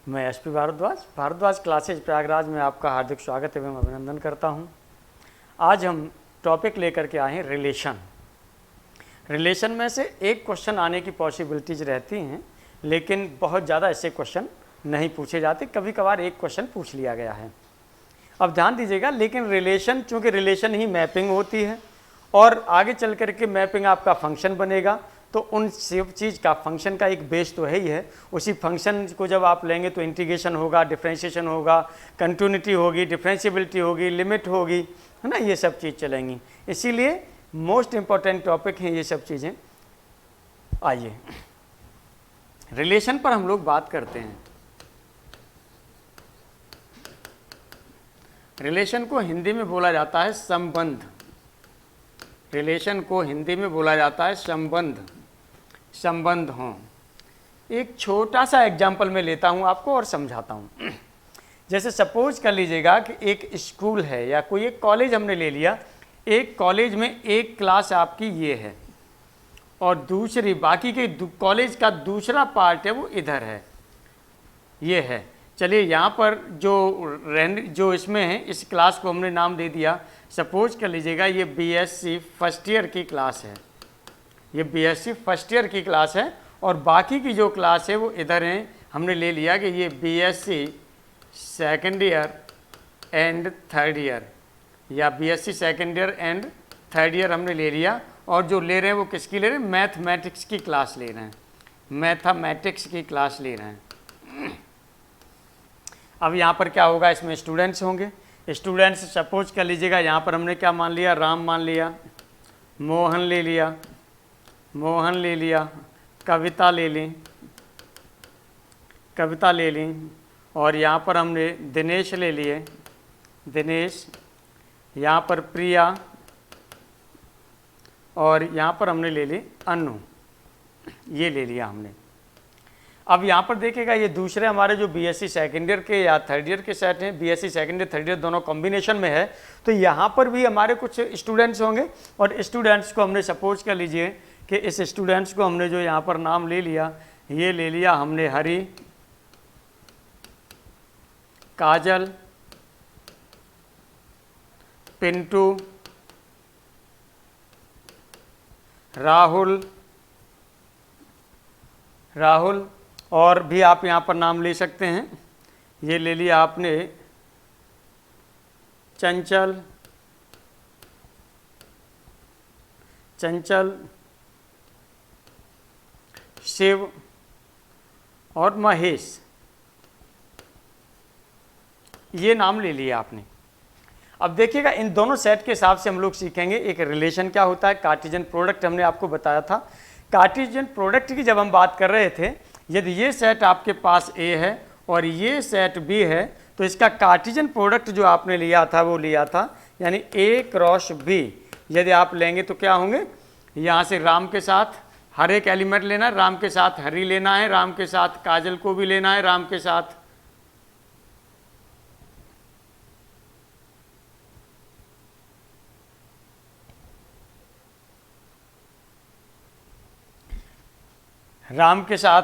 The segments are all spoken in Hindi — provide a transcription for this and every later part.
मैं एसपी भारद्वाज क्लासेज प्रयागराज में आपका हार्दिक स्वागत एवं अभिनंदन करता हूं। आज हम टॉपिक लेकर के आए हैं रिलेशन में से एक क्वेश्चन आने की पॉसिबिलिटीज रहती हैं, लेकिन बहुत ज़्यादा ऐसे क्वेश्चन नहीं पूछे जाते। कभी कभार एक क्वेश्चन पूछ लिया गया है। अब ध्यान दीजिएगा, लेकिन रिलेशन, चूँकि रिलेशन ही मैपिंग होती है और आगे चल कर के मैपिंग आपका फंक्शन बनेगा, तो उन सब चीज़ का फंक्शन का एक बेस तो है ही है। उसी फंक्शन को जब आप लेंगे तो इंटीग्रेशन होगा, डिफरेंशिएशन होगा, कंटिन्यूटी होगी, डिफरेंशिएबिलिटी होगी, लिमिट होगी, है ना, ये सब चीज़ चलेंगी। इसीलिए मोस्ट इम्पॉर्टेंट टॉपिक हैं ये सब चीज़ें। आइए रिलेशन पर हम लोग बात करते हैं। रिलेशन को हिंदी में बोला जाता है संबंध। रिलेशन को हिंदी में बोला जाता है संबंध हों। एक छोटा सा एग्जाम्पल मैं लेता हूँ आपको और समझाता हूँ। जैसे सपोज कर लीजिएगा कि एक स्कूल है या कोई एक कॉलेज हमने ले लिया। एक कॉलेज में एक क्लास आपकी ये है और दूसरी बाकी के कॉलेज का दूसरा पार्ट है वो इधर है, ये है। चलिए यहाँ पर जो इसमें है, इस क्लास को हमने नाम दे दिया, सपोज कर लीजिएगा ये बीएससी फर्स्ट ईयर की क्लास है। ये बीएससी फर्स्ट ईयर की क्लास है और बाकी की जो क्लास है वो इधर है। हमने ले लिया कि ये BSc second year and third year, या BSc second year and third year हमने ले लिया। और जो ले रहे हैं वो किसकी ले रहे हैं? मैथमेटिक्स की क्लास ले रहे हैं, मैथमेटिक्स की क्लास ले रहे हैं। अब यहाँ पर क्या होगा, इसमें स्टूडेंट्स होंगे। स्टूडेंट्स सपोज कर लीजिएगा, यहाँ पर हमने क्या मान लिया? राम मान लिया, मोहन ले लिया, कविता ले ली, और यहाँ पर हमने दिनेश ले लिए, यहाँ पर प्रिया, और यहाँ पर हमने ले ली अनु, ये ले लिया हमने। अब यहाँ पर देखिएगा, ये दूसरे हमारे जो बीएससी सेकेंड ईयर के या थर्ड ईयर के सेट हैं, BSc second year third year दोनों कॉम्बिनेशन में है, तो यहाँ पर भी हमारे कुछ स्टूडेंट्स होंगे। और स्टूडेंट्स को हमने सपोज कर लीजिए कि इस स्टूडेंट्स को हमने जो यहाँ पर नाम ले लिया, ये ले लिया हमने हरि, काजल, पिंटू, राहुल, और भी आप यहाँ पर नाम ले सकते हैं। ये ले लिया आपने चंचल, शिव और महेश, ये नाम ले लिया आपने। अब देखिएगा, इन दोनों सेट के हिसाब से हम लोग सीखेंगे एक रिलेशन क्या होता है। कार्टेशियन प्रोडक्ट हमने आपको बताया था। कार्टेशियन प्रोडक्ट की जब हम बात कर रहे थे, यदि ये सेट आपके पास ए है और ये सेट बी है, तो इसका कार्टेशियन प्रोडक्ट जो आपने लिया था वो लिया था यानी ए क्रॉस बी। यदि आप लेंगे तो क्या होंगे? यहाँ से राम के साथ हर एक एलिमेंट लेना है, राम के साथ हरी लेना है, राम के साथ काजल को भी लेना है, राम के साथ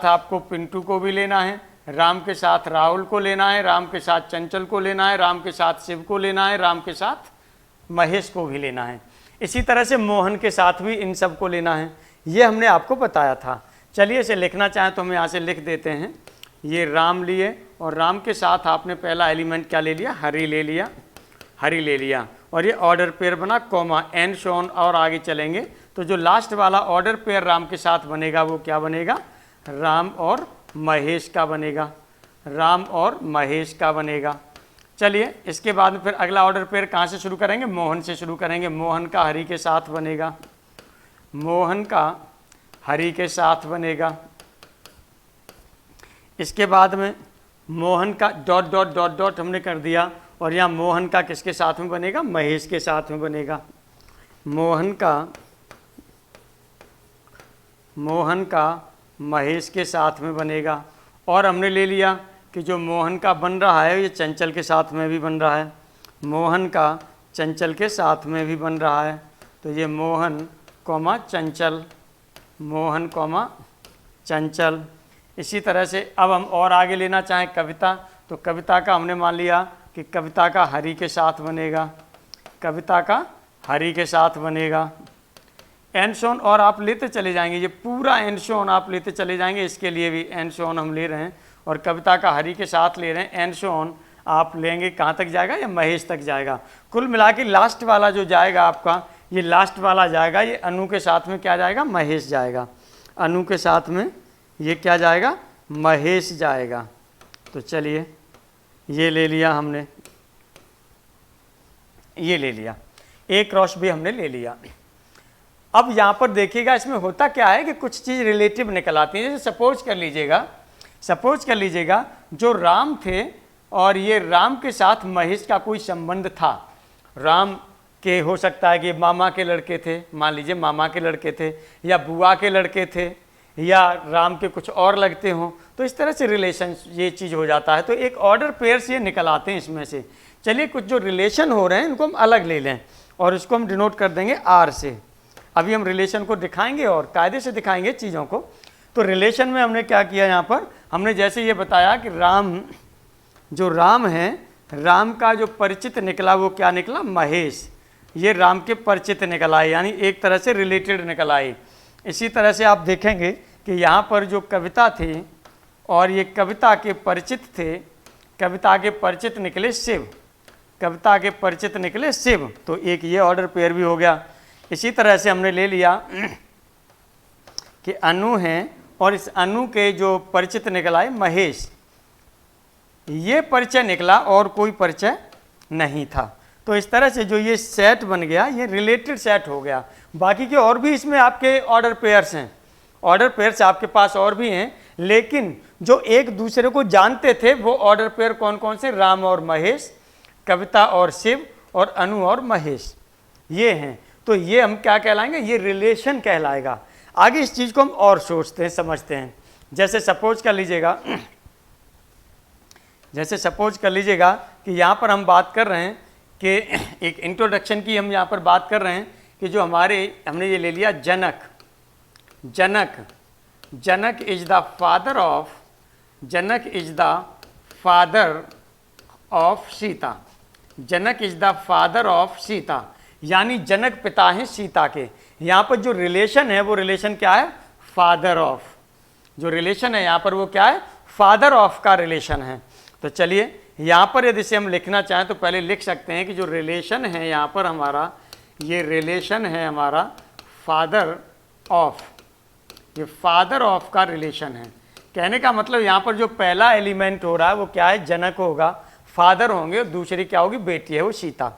आपको पिंटू को भी लेना है, राम के साथ राहुल को लेना है, राम के साथ चंचल को लेना है, राम के साथ शिव को लेना है, राम के साथ महेश को भी लेना है। इसी तरह से मोहन के साथ भी इन सब को लेना है। ये हमने आपको बताया था। चलिए इसे लिखना चाहें तो हम यहाँ से लिख देते हैं। ये राम लिए और राम के साथ आपने पहला एलिमेंट क्या ले लिया? हरी ले लिया, और ये ऑर्डर पेयर बना, कॉमा एंड शॉन, और आगे चलेंगे तो जो लास्ट वाला ऑर्डर पेयर राम के साथ बनेगा वो क्या बनेगा? राम और महेश का बनेगा। चलिए इसके बाद में फिर अगला ऑर्डर पेयर कहाँ से शुरू करेंगे? मोहन से शुरू करेंगे। मोहन का हरि के साथ बनेगा। इसके बाद में मोहन का डॉट डॉट डॉट डॉट हमने कर दिया, और यहाँ मोहन का किसके साथ में बनेगा? महेश के साथ में बनेगा। मोहन का महेश के साथ में बनेगा। और हमने ले लिया कि जो मोहन का बन रहा है ये चंचल के साथ में भी बन रहा है, मोहन का चंचल के साथ में भी बन रहा है। तो ये मोहन कॉमा चंचल, इसी तरह से अब हम और आगे लेना चाहें कविता, तो कविता का हमने मान लिया कि कविता का हरि के साथ बनेगा, कविता का हरि के साथ बनेगा, एंड सो ऑन, और आप लेते चले जाएंगे, ये पूरा एंड सो ऑन आप लेते चले जाएंगे। इसके लिए भी एंड सो ऑन हम ले रहे हैं और कविता का हरि के साथ ले रहे हैं, एंड सो ऑन आप लेंगे, कहाँ तक जाएगा, ये महेश तक जाएगा। कुल मिला के लास्ट वाला जो जाएगा आपका, ये लास्ट वाला जाएगा, ये अनु के साथ में क्या जाएगा, महेश जाएगा, अनु के साथ में ये क्या जाएगा, महेश जाएगा। तो चलिए ये ले लिया हमने, ये ले लिया, एक क्रॉस भी हमने ले लिया। अब यहाँ पर देखिएगा इसमें होता क्या है कि कुछ चीज़ रिलेटिव निकल आती है। जैसे सपोज कर लीजिएगा जो राम थे और ये राम के साथ महेश का कोई संबंध था, राम के हो सकता है कि मामा के लड़के थे, मान लीजिए मामा के लड़के थे, या बुआ के लड़के थे, या राम के कुछ और लगते हों, तो इस तरह से रिलेशन ये चीज़ हो जाता है। तो एक ऑर्डर पेयर से ये निकल आते हैं इसमें से। चलिए कुछ जो रिलेशन हो रहे हैं इनको हम अलग ले लें और इसको हम डिनोट कर देंगे आर से। अभी हम रिलेशन को दिखाएंगे और कायदे से दिखाएंगे चीज़ों को। तो रिलेशन में हमने क्या किया, यहाँ पर हमने जैसे ये बताया कि राम, जो राम है, राम का जो परिचित निकला वो क्या निकला, महेश, ये राम के परिचित निकल आए, यानी एक तरह से रिलेटेड निकल आए। इसी तरह से आप देखेंगे कि यहाँ पर जो कविता थी और ये कविता के परिचित थे, कविता के परिचित निकले शिव, कविता के परिचित निकले शिव, तो एक ये ऑर्डर पेयर भी हो गया। इसी तरह से हमने ले लिया कि अनु हैं और इस अनु के जो परिचित निकल आए महेश, ये परिचय निकला और कोई परिचय नहीं था। तो इस तरह से जो ये सेट बन गया ये रिलेटेड सेट हो गया। बाकी के और भी इसमें आपके ऑर्डर पेयर्स हैं, ऑर्डर पेयर्स आपके पास और भी हैं, लेकिन जो एक दूसरे को जानते थे वो ऑर्डर पेयर कौन कौन से, राम और महेश, कविता और शिव, और अनु और महेश, ये हैं। तो ये हम क्या कहलाएंगे, ये रिलेशन कहलाएगा। आगे इस चीज़ को हम और सोचते हैं, समझते हैं। जैसे सपोज कर लीजिएगा कि यहाँ पर हम बात कर रहे हैं कि एक इंट्रोडक्शन की हम यहाँ पर बात कर रहे हैं कि जो हमने ये ले लिया Janak, Janak is the father of Sita, Janak is the father of Sita, यानी जनक पिता हैं सीता के। यहाँ पर जो रिलेशन है वो रिलेशन क्या है, फादर ऑफ, जो रिलेशन है यहाँ पर वो क्या है, फादर ऑफ का रिलेशन है। तो चलिए यहाँ पर यदि से हम लिखना चाहें तो पहले लिख सकते हैं कि जो रिलेशन है यहाँ पर हमारा, ये रिलेशन है हमारा फादर ऑफ, ये फादर ऑफ का रिलेशन है। कहने का मतलब यहाँ पर जो पहला एलिमेंट हो रहा है वो क्या है, जनक होगा, फादर होंगे, और दूसरी क्या होगी, बेटी है वो सीता।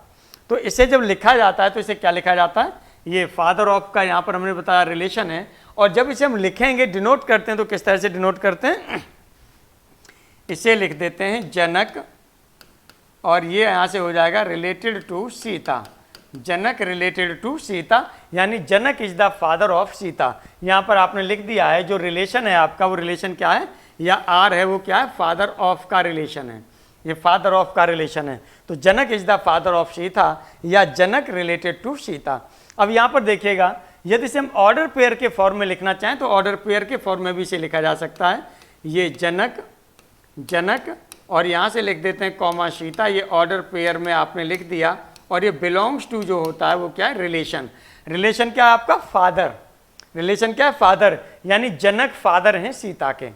तो इसे जब लिखा जाता है तो इसे क्या लिखा जाता है, ये फादर ऑफ का यहाँ पर हमने बताया रिलेशन है। और जब इसे हम लिखेंगे, डिनोट करते हैं, तो किस तरह से डिनोट करते हैं, इसे लिख देते हैं जनक, और ये यहाँ से हो जाएगा related to Sita, Janak related to Sita, यानी Janak is the father of Sita. यहाँ पर आपने लिख दिया है जो रिलेशन है आपका, वो रिलेशन क्या है, या आर है, वो क्या है, फादर ऑफ का रिलेशन है, ये फादर ऑफ का रिलेशन है। तो Janak is the father of Sita या जनक रिलेटेड टू सीता। अब यहाँ पर देखिएगा, यदि इसे हम ऑर्डर पेयर के फॉर्म में लिखना चाहें तो ऑर्डर पेयर के फॉर्म में भी इसे लिखा जा सकता है। ये जनक और यहाँ से लिख देते हैं कॉमा सीता, ये ऑर्डर पेयर में आपने लिख दिया। और ये बिलोंग्स टू जो होता है वो क्या है, रिलेशन। रिलेशन क्या है आपका, फादर, रिलेशन क्या है, फादर, यानी जनक फादर हैं सीता के।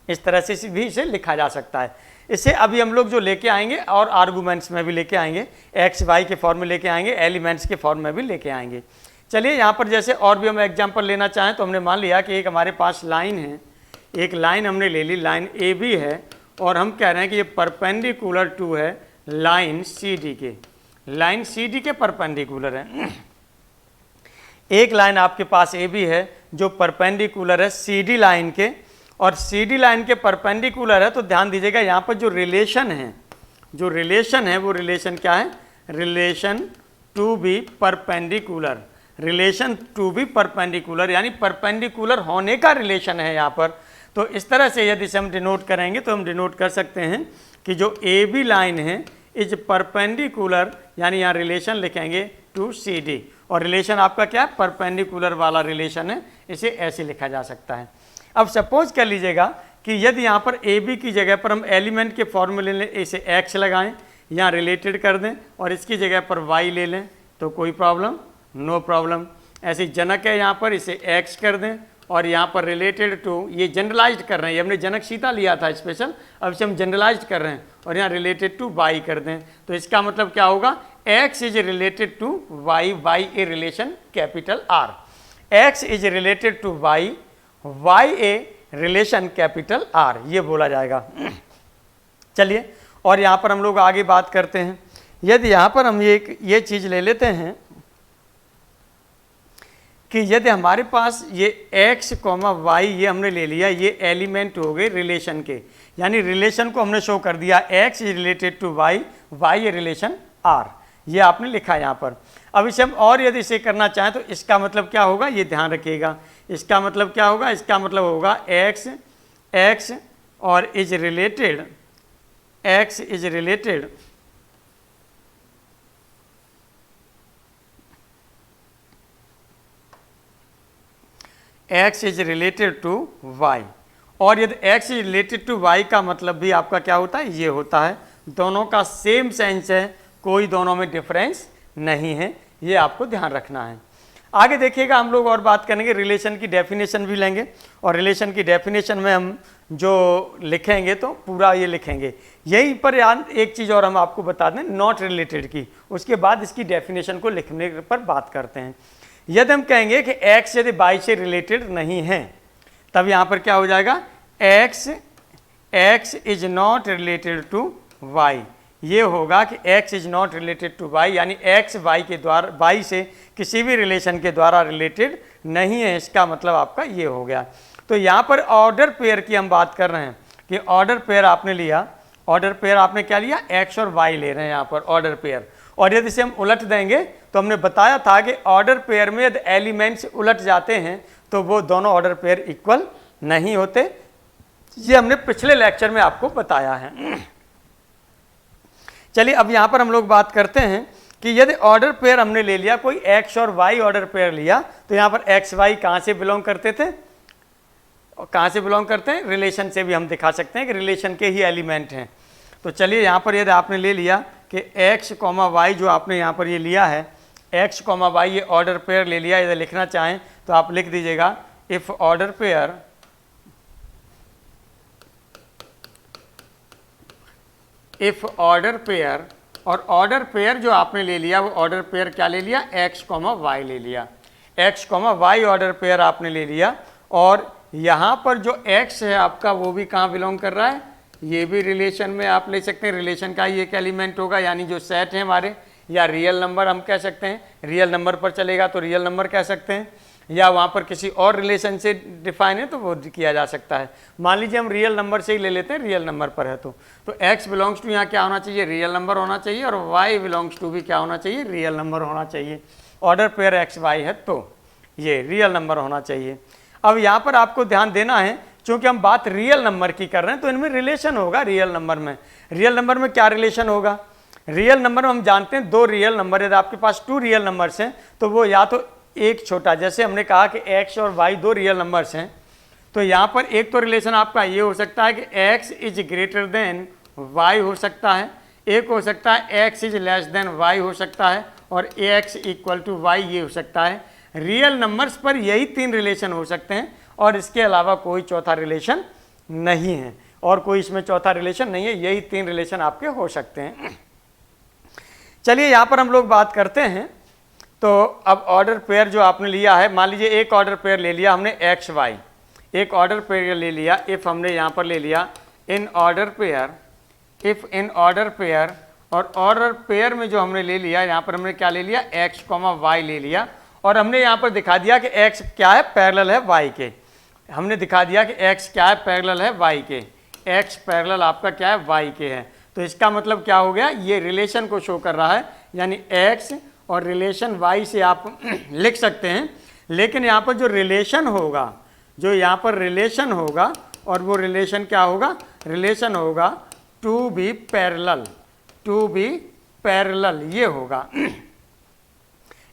इस तरह से भी इसे लिखा जा सकता है। इसे अभी हम लोग जो लेके आएंगे और आर्गूमेंट्स में भी लेके आएंगे, एक्स वाई के फॉर्म में लेके आएंगे, एलिमेंट्स के फॉर्म में भी लेके आएंगे। चलिए यहाँ पर जैसे और भी हम एग्जाम्पल लेना चाहें तो हमने मान लिया कि एक हमारे पास लाइन है, एक लाइन हमने ले ली, लाइन ए बी है, और हम कह रहे हैं कि ये परपेंडिकुलर टू है लाइन सी डी के, लाइन सी डी के परपेंडिकुलर है। एक लाइन आपके पास ए बी है जो परपेंडिकुलर है सी डी लाइन के, और सी डी लाइन के परपेंडिकुलर है। तो ध्यान दीजिएगा यहाँ पर जो रिलेशन है वो रिलेशन क्या है, relation to be perpendicular, relation to be perpendicular, यानी परपेंडिकुलर होने का रिलेशन है यहाँ पर। तो इस तरह से यदि से हम डिनोट करेंगे तो हम डिनोट कर सकते हैं कि जो ए बी लाइन है इज परपेंडिकुलर, यानी यहाँ रिलेशन लिखेंगे टू सी डी, और रिलेशन आपका क्या है, परपेंडिकुलर वाला रिलेशन है, इसे ऐसे लिखा जा सकता है। अब सपोज कर लीजिएगा कि यदि यहाँ पर ए बी की जगह पर हम एलिमेंट के फॉर्मूले लें, इसे एक्स लगाएं, यहाँ रिलेटेड कर दें और इसकी जगह पर वाई ले लें तो कोई प्रॉब्लम, नो प्रॉब्लम। ऐसे जनक है यहाँ पर, इसे एक्स कर दें और यहाँ पर रिलेटेड टू, ये जनरलाइज्ड कर रहे हैं, ये हमने जनक सीता लिया था स्पेशल, अब इसे हम जनरलाइज्ड कर रहे हैं और यहाँ रिलेटेड टू वाई कर दें। तो इसका मतलब क्या होगा, x is related to y, y a relation capital R, x is related to y, y a relation capital R, ये बोला जाएगा। चलिए, और यहाँ पर हम लोग आगे बात करते हैं। यदि यहाँ पर हम ये चीज़ ले लेते हैं कि यदि हमारे पास ये x, y ये हमने ले लिया, ये एलिमेंट हो गए रिलेशन के, यानी रिलेशन को हमने शो कर दिया, x is related to y, y a relation R, ये आपने लिखा यहाँ पर। अब इसे हम और यदि इसे करना चाहें तो इसका मतलब क्या होगा, ये ध्यान रखिएगा, इसका मतलब क्या होगा, इसका मतलब होगा x और is related, x is related x is related to y, और यदि x is related to y का मतलब भी आपका क्या होता है, ये होता है, दोनों का सेम सेंस है, कोई दोनों में डिफरेंस नहीं है, ये आपको ध्यान रखना है। आगे देखिएगा हम लोग और बात करेंगे, रिलेशन की डेफिनेशन भी लेंगे और रिलेशन की डेफिनेशन में हम जो लिखेंगे तो पूरा ये लिखेंगे। यहीं पर यार एक चीज़ और हम आपको बता दें नॉट रिलेटेड की, उसके बाद इसकी डेफिनेशन को लिखने पर बात करते हैं। यदि हम कहेंगे कि x यदि y से रिलेटेड नहीं है, तब यहाँ पर क्या हो जाएगा, x is not related to y, ये होगा कि x is not related to y, यानी x y के द्वारा, y से किसी भी रिलेशन के द्वारा रिलेटेड नहीं है, इसका मतलब आपका ये हो गया। तो यहाँ पर ऑर्डर पेयर की हम बात कर रहे हैं कि ऑर्डर पेयर आपने लिया, ऑर्डर पेयर आपने क्या लिया, x और y ले रहे हैं यहाँ पर ऑर्डर पेयर, और यदि इसे हम उलट देंगे तो हमने बताया था कि ऑर्डर पेयर में यदि एलिमेंट्स उलट जाते हैं तो वो दोनों ऑर्डर पेयर इक्वल नहीं होते, ये हमने पिछले लेक्चर में आपको बताया है। चलिए, अब यहाँ पर हम लोग बात करते हैं कि यदि ऑर्डर पेयर हमने ले लिया, कोई x और y ऑर्डर पेयर लिया, तो यहाँ पर x y कहाँ से बिलोंग करते थे, कहाँ से बिलोंग करते हैं, रिलेशन से भी हम दिखा सकते हैं कि रिलेशन के ही एलिमेंट हैं। तो चलिए, यहाँ पर यदि आपने ले लिया कि x, y जो आपने यहाँ पर ये लिया है, x, y ये ऑर्डर पेयर ले लिया, यदि लिखना चाहें तो आप लिख दीजिएगा इफ ऑर्डर पेयर और ऑर्डर पेयर जो आपने ले लिया वो ऑर्डर पेयर क्या ले लिया, x, y ले लिया, x, y ऑर्डर पेयर आपने ले लिया, और यहाँ पर जो x है आपका वो भी कहाँ बिलोंग कर रहा है, ये भी रिलेशन में आप ले सकते हैं, रिलेशन का ही एक एलिमेंट होगा, यानी जो सेट है हमारे, या रियल नंबर हम कह सकते हैं, रियल नंबर पर चलेगा तो रियल नंबर कह सकते हैं, या वहाँ पर किसी और रिलेशन से डिफाइन है तो वो किया जा सकता है। मान लीजिए हम रियल नंबर से ही ले लेते हैं, रियल नंबर पर है तो x बिलोंग्स टू यहाँ क्या होना चाहिए, रियल नंबर होना चाहिए, और y बिलोंग्स टू भी क्या होना चाहिए, रियल नंबर होना चाहिए। ऑर्डर पेयर x y है तो ये रियल नंबर होना चाहिए। अब यहाँ पर आपको ध्यान देना है, चूँकि हम बात रियल नंबर की कर रहे हैं तो इनमें रिलेशन होगा। रियल नंबर में क्या रिलेशन होगा, रियल नंबर में हम जानते हैं दो रियल नंबर, यदि आपके पास टू रियल नंबर्स हैं तो वो या तो एक छोटा, जैसे हमने कहा कि x और y दो रियल नंबर्स हैं, तो यहाँ पर एक तो रिलेशन आपका ये हो सकता है कि x is greater than y हो सकता है, एक हो सकता है x is less than y हो सकता है, और ax इक्वल टू y ये हो सकता है। रियल नंबर्स पर यही तीन रिलेशन हो सकते हैं और इसके अलावा कोई चौथा रिलेशन नहीं है, और कोई इसमें चौथा रिलेशन नहीं है, यही तीन रिलेशन आपके हो सकते हैं। चलिए, यहाँ पर हम लोग बात करते हैं। तो अब ऑर्डर पेयर जो आपने लिया है, मान लीजिए एक ऑर्डर पेयर ले लिया हमने x y, एक ऑर्डर पेयर ले लिया, इफ़ हमने यहाँ पर ले लिया in order pair, if in order pair, और ऑर्डर पेयर में जो हमने ले लिया, यहाँ पर हमने क्या ले लिया, x, y ले लिया, और हमने यहाँ पर दिखा दिया कि x क्या है, पैरेलल है y के, हमने दिखा दिया कि x क्या है, पैरेलल है y के, x पैरेलल आपका क्या है, y के है। तो इसका मतलब क्या हो गया, ये रिलेशन को शो कर रहा है, यानी x और रिलेशन y से आप लिख सकते हैं, लेकिन यहाँ पर जो रिलेशन होगा, जो यहाँ पर रिलेशन होगा, और वो रिलेशन क्या होगा, रिलेशन होगा to be parallel, to be parallel ये होगा।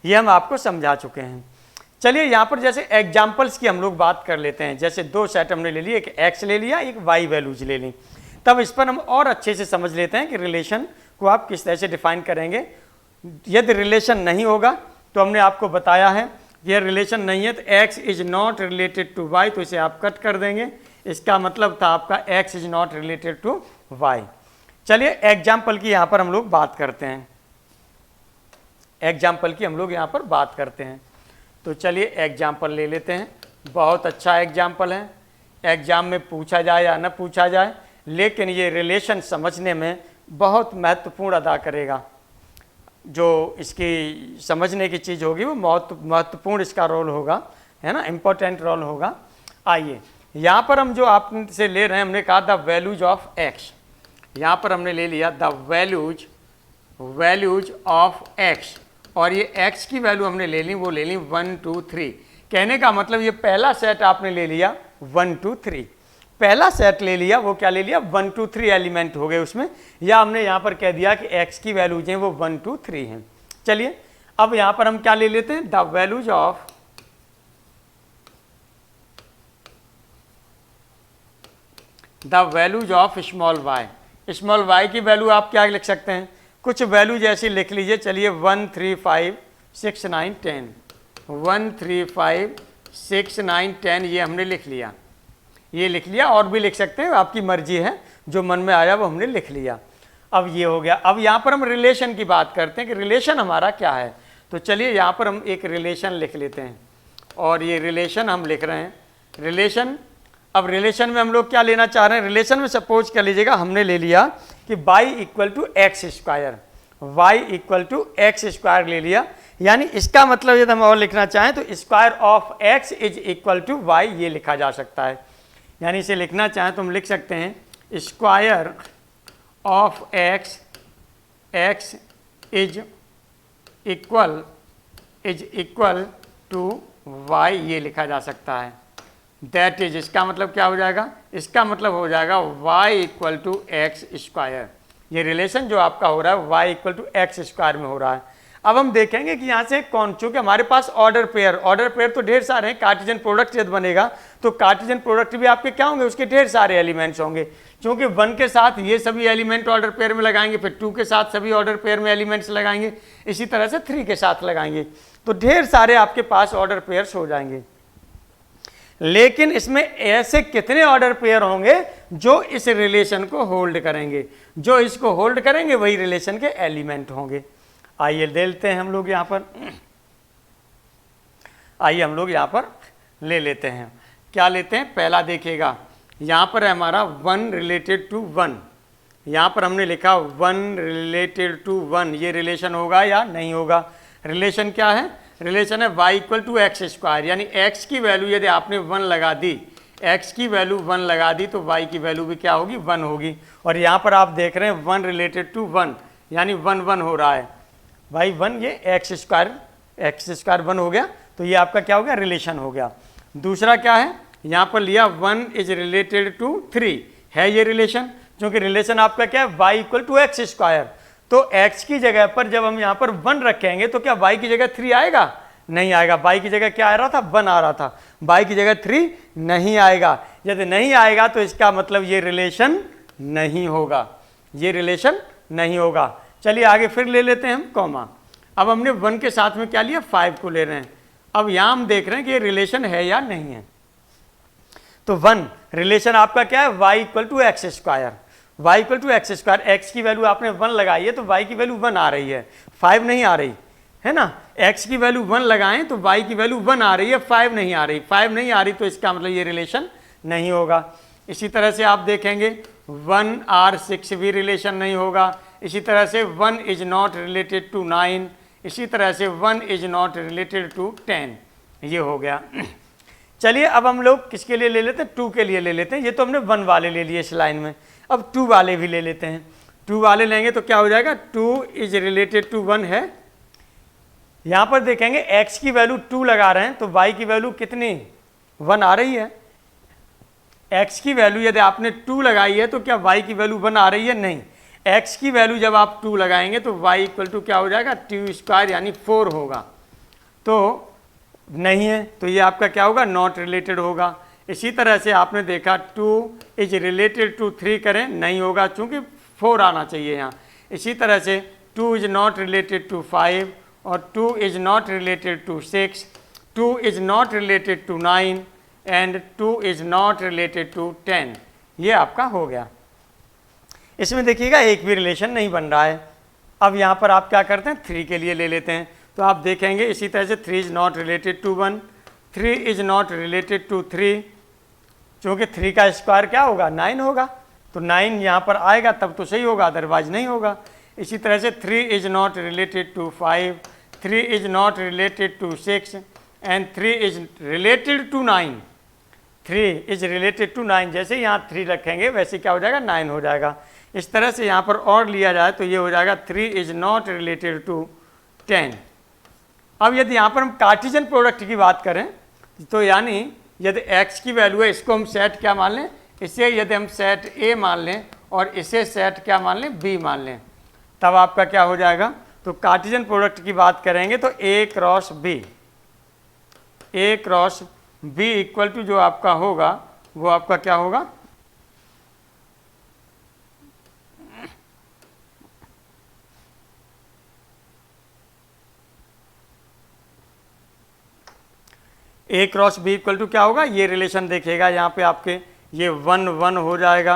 ये हम आपको समझा चुके हैं। चलिए यहाँ पर जैसे एग्जाम्पल्स की हम लोग बात कर लेते हैं। जैसे दो सेट हमने ले लिए, एक एक्स ले लिया, एक वाई वैल्यूज ले ली। तब इस पर हम और अच्छे से समझ लेते हैं कि रिलेशन को आप किस तरह से डिफाइन करेंगे। यदि रिलेशन नहीं होगा तो हमने आपको बताया है यह रिलेशन नहीं है तो x is not related to y, तो इसे आप कट कर देंगे। इसका मतलब था आपका x is not related to y। चलिए एग्जाम्पल की यहाँ पर हम लोग बात करते हैं। एग्जाम्पल की हम लोग यहाँ पर बात करते हैं। तो चलिए एग्जाम्पल ले लेते हैं। बहुत अच्छा एग्जाम्पल है, एग्जाम में पूछा जाए या न पूछा जाए, लेकिन ये रिलेशन समझने में बहुत महत्वपूर्ण अदा करेगा। जो इसकी समझने की चीज़ होगी वो महत्वपूर्ण इसका रोल होगा, है ना, इम्पोर्टेंट रोल होगा। आइए यहाँ पर हम जो आपसे ले रहे हैं, हमने कहा द वैल्यूज ऑफ एक्स। यहाँ पर हमने ले लिया द वैल्यूज ऑफ एक्स, और ये x की वैल्यू हमने ले ली, वो ले ली 1 2 3। कहने का मतलब ये पहला सेट आपने ले लिया 1 2 3, पहला सेट ले लिया, वो क्या ले लिया 1 2 3 एलिमेंट हो गए उसमें, या हमने यहाँ पर कह दिया कि x की वैल्यूज हैं वो 1 2 3 हैं। चलिए अब यहाँ पर हम क्या ले लेते हैं, the values of small y। Small y की वैल्यू आप क्या लिख सकते हैं, कुछ वैल्यू जैसी लिख लीजिए। चलिए 1 3 5 6 9 10, 1 3 5 6 9 10 ये हमने लिख लिया, ये लिख लिया, और भी लिख सकते हैं, आपकी मर्जी है, जो मन में आया वो हमने लिख लिया। अब ये हो गया। अब यहाँ पर हम रिलेशन की बात करते हैं कि रिलेशन हमारा क्या है। तो चलिए यहाँ पर हम एक रिलेशन लिख लेते हैं, और ये रिलेशन हम लिख रहे हैं रिलेशन। अब रिलेशन में हम लोग क्या लेना चाह रहे हैं, रिलेशन में सपोज कर लीजिएगा हमने ले लिया कि y equal to x square, y equal to x square ले लिया। यानी इसका मतलब यदि हम और लिखना चाहें तो square of x is equal to y, ये लिखा जा सकता है। यानी इसे लिखना चाहें तो हम लिख सकते हैं square of x is equal to y, ये लिखा जा सकता है। दैट इज, इसका मतलब क्या हो जाएगा, इसका मतलब हो जाएगा y equal to x square. ये रिलेशन जो आपका हो रहा है y equal to x square में हो रहा है। अब हम देखेंगे कि यहाँ से कौन, चूंकि हमारे पास ऑर्डर पेयर तो ढेर सारे हैं। कार्टेशियन प्रोडक्ट यदि बनेगा तो कार्टेशियन प्रोडक्ट भी आपके क्या होंगे, उसके ढेर सारे एलिमेंट्स होंगे। क्योंकि 1 के साथ ये सभी एलिमेंट ऑर्डर पेयर में लगाएंगे, फिर 2 के साथ सभी ऑर्डर पेयर में एलिमेंट्स लगाएंगे, इसी तरह से 3 के साथ लगाएंगे, तो ढेर सारे आपके पास ऑर्डर पेयर्स हो जाएंगे। लेकिन इसमें ऐसे कितने ऑर्डर पेयर होंगे जो इस रिलेशन को होल्ड करेंगे, जो इसको होल्ड करेंगे वही रिलेशन के एलिमेंट होंगे। आइए देखते हैं हम लोग यहाँ पर, आइए हम लोग यहाँ पर ले लेते हैं। क्या लेते हैं, पहला देखिएगा यहाँ पर है हमारा 1 रिलेटेड टू 1। यहाँ पर हमने लिखा 1 रिलेटेड टू 1, ये रिलेशन होगा या नहीं होगा। रिलेशन क्या है, रिलेशन है y equal to x square. यानी x की वैल्यू यदि आपने 1 लगा दी, x की वैल्यू 1 लगा दी तो y की वैल्यू भी क्या होगी, 1 होगी। और यहाँ पर आप देख रहे हैं 1 रिलेटेड टू 1, यानी 1 1 हो रहा है भाई 1, ये एक्स स्क्वायर 1 हो गया, तो ये आपका क्या हो गया, रिलेशन हो गया। दूसरा क्या है, यहाँ पर लिया 1 इज रिलेटेड टू 3, है ये रिलेशन, क्योंकि रिलेशन आपका क्या है y equal to x square. तो x की जगह पर जब हम यहाँ पर 1 रखेंगे तो क्या y की जगह 3 आएगा, नहीं आएगा। y की जगह क्या आ रहा था, 1 आ रहा था, y की जगह 3 नहीं आएगा। यदि नहीं आएगा तो इसका मतलब ये रिलेशन नहीं होगा, ये रिलेशन नहीं होगा। चलिए आगे फिर ले लेते हैं हम कॉमा। अब हमने 1 के साथ में क्या लिया, 5 को ले रहे हैं। अब यहाँ हम देख रहे हैं कि ये रिलेशन है या नहीं है। तो 1 रिलेशन आपका क्या है, y equal to x square, y equal to x square. X की वैल्यू आपने 1 लगाई है तो y की वैल्यू 1 आ रही है, 5 नहीं आ रही है ना। x की वैल्यू 1 लगाएं तो y की वैल्यू 1 आ रही है, 5 नहीं आ रही, 5 नहीं आ रही, तो इसका मतलब ये रिलेशन नहीं होगा। इसी तरह से आप देखेंगे 1 और 6 भी रिलेशन नहीं होगा। इसी तरह से 1 इज नॉट रिलेटेड टू 9, इसी तरह से 1 इज नॉट रिलेटेड टू 10, ये हो गया। चलिए अब हम लोग किसके लिए ले लेते हैं, 2 के लिए ले लेते हैं। ये तो हमने 1 वाले ले लिए इस लाइन में, अब 2 वाले भी ले लेते हैं। 2 वाले लेंगे तो क्या हो जाएगा, 2 इज रिलेटेड टू 1 है। यहाँ पर देखेंगे x की वैल्यू 2 लगा रहे हैं तो y की वैल्यू कितनी, 1 आ रही है। x की वैल्यू यदि आपने 2 लगाई है तो क्या y की वैल्यू 1 आ रही है, नहीं। x की वैल्यू जब आप 2 लगाएंगे तो y इक्वल टू क्या हो जाएगा, 2 स्क्वायर यानी 4 होगा। तो नहीं है तो ये आपका क्या होगा, नॉट रिलेटेड होगा। इसी तरह से आपने देखा 2 इज रिलेटेड टू 3 करें, नहीं होगा चूँकि 4 आना चाहिए यहाँ। इसी तरह से 2 इज नॉट रिलेटेड टू 5 और 2 is not related to 6, 2 is not related to 9 and 2 is not related to 10। ये आपका हो गया। इसमें देखिएगा एक भी रिलेशन नहीं बन रहा है। अब यहाँ पर आप क्या करते हैं, 3 के लिए ले लेते हैं तो आप देखेंगे इसी तरह से 3 is not related to 1, 3 is not related to 3, क्योंकि 3 का स्क्वायर क्या होगा, 9 होगा, तो 9 यहाँ पर आएगा तब तो सही होगा, अदरवाइज नहीं होगा। इसी तरह से 3 is not related to 5, 3 is not related to 6 and 3 is related to 9, 3 is related to 9। जैसे यहाँ 3 रखेंगे वैसे क्या हो जाएगा, 9 हो जाएगा। इस तरह से यहाँ पर और लिया जाए तो ये हो जाएगा 3 इज नॉट रिलेटेड टू 10। अब यदि यहाँ पर हम कार्टेशियन प्रोडक्ट की बात करें तो यानी यदि x की वैल्यू है, इसको हम सेट क्या मान लें, इसे यदि हम सेट A मान लें और इसे सेट क्या मान लें, B मान लें, तब आपका क्या हो जाएगा। तो कार्टेशियन प्रोडक्ट की बात करेंगे तो A cross B equal to जो आपका होगा वो आपका क्या होगा, A cross B equal to क्या होगा, ये रिलेशन देखिएगा यहाँ पे आपके ये 1 1 हो जाएगा,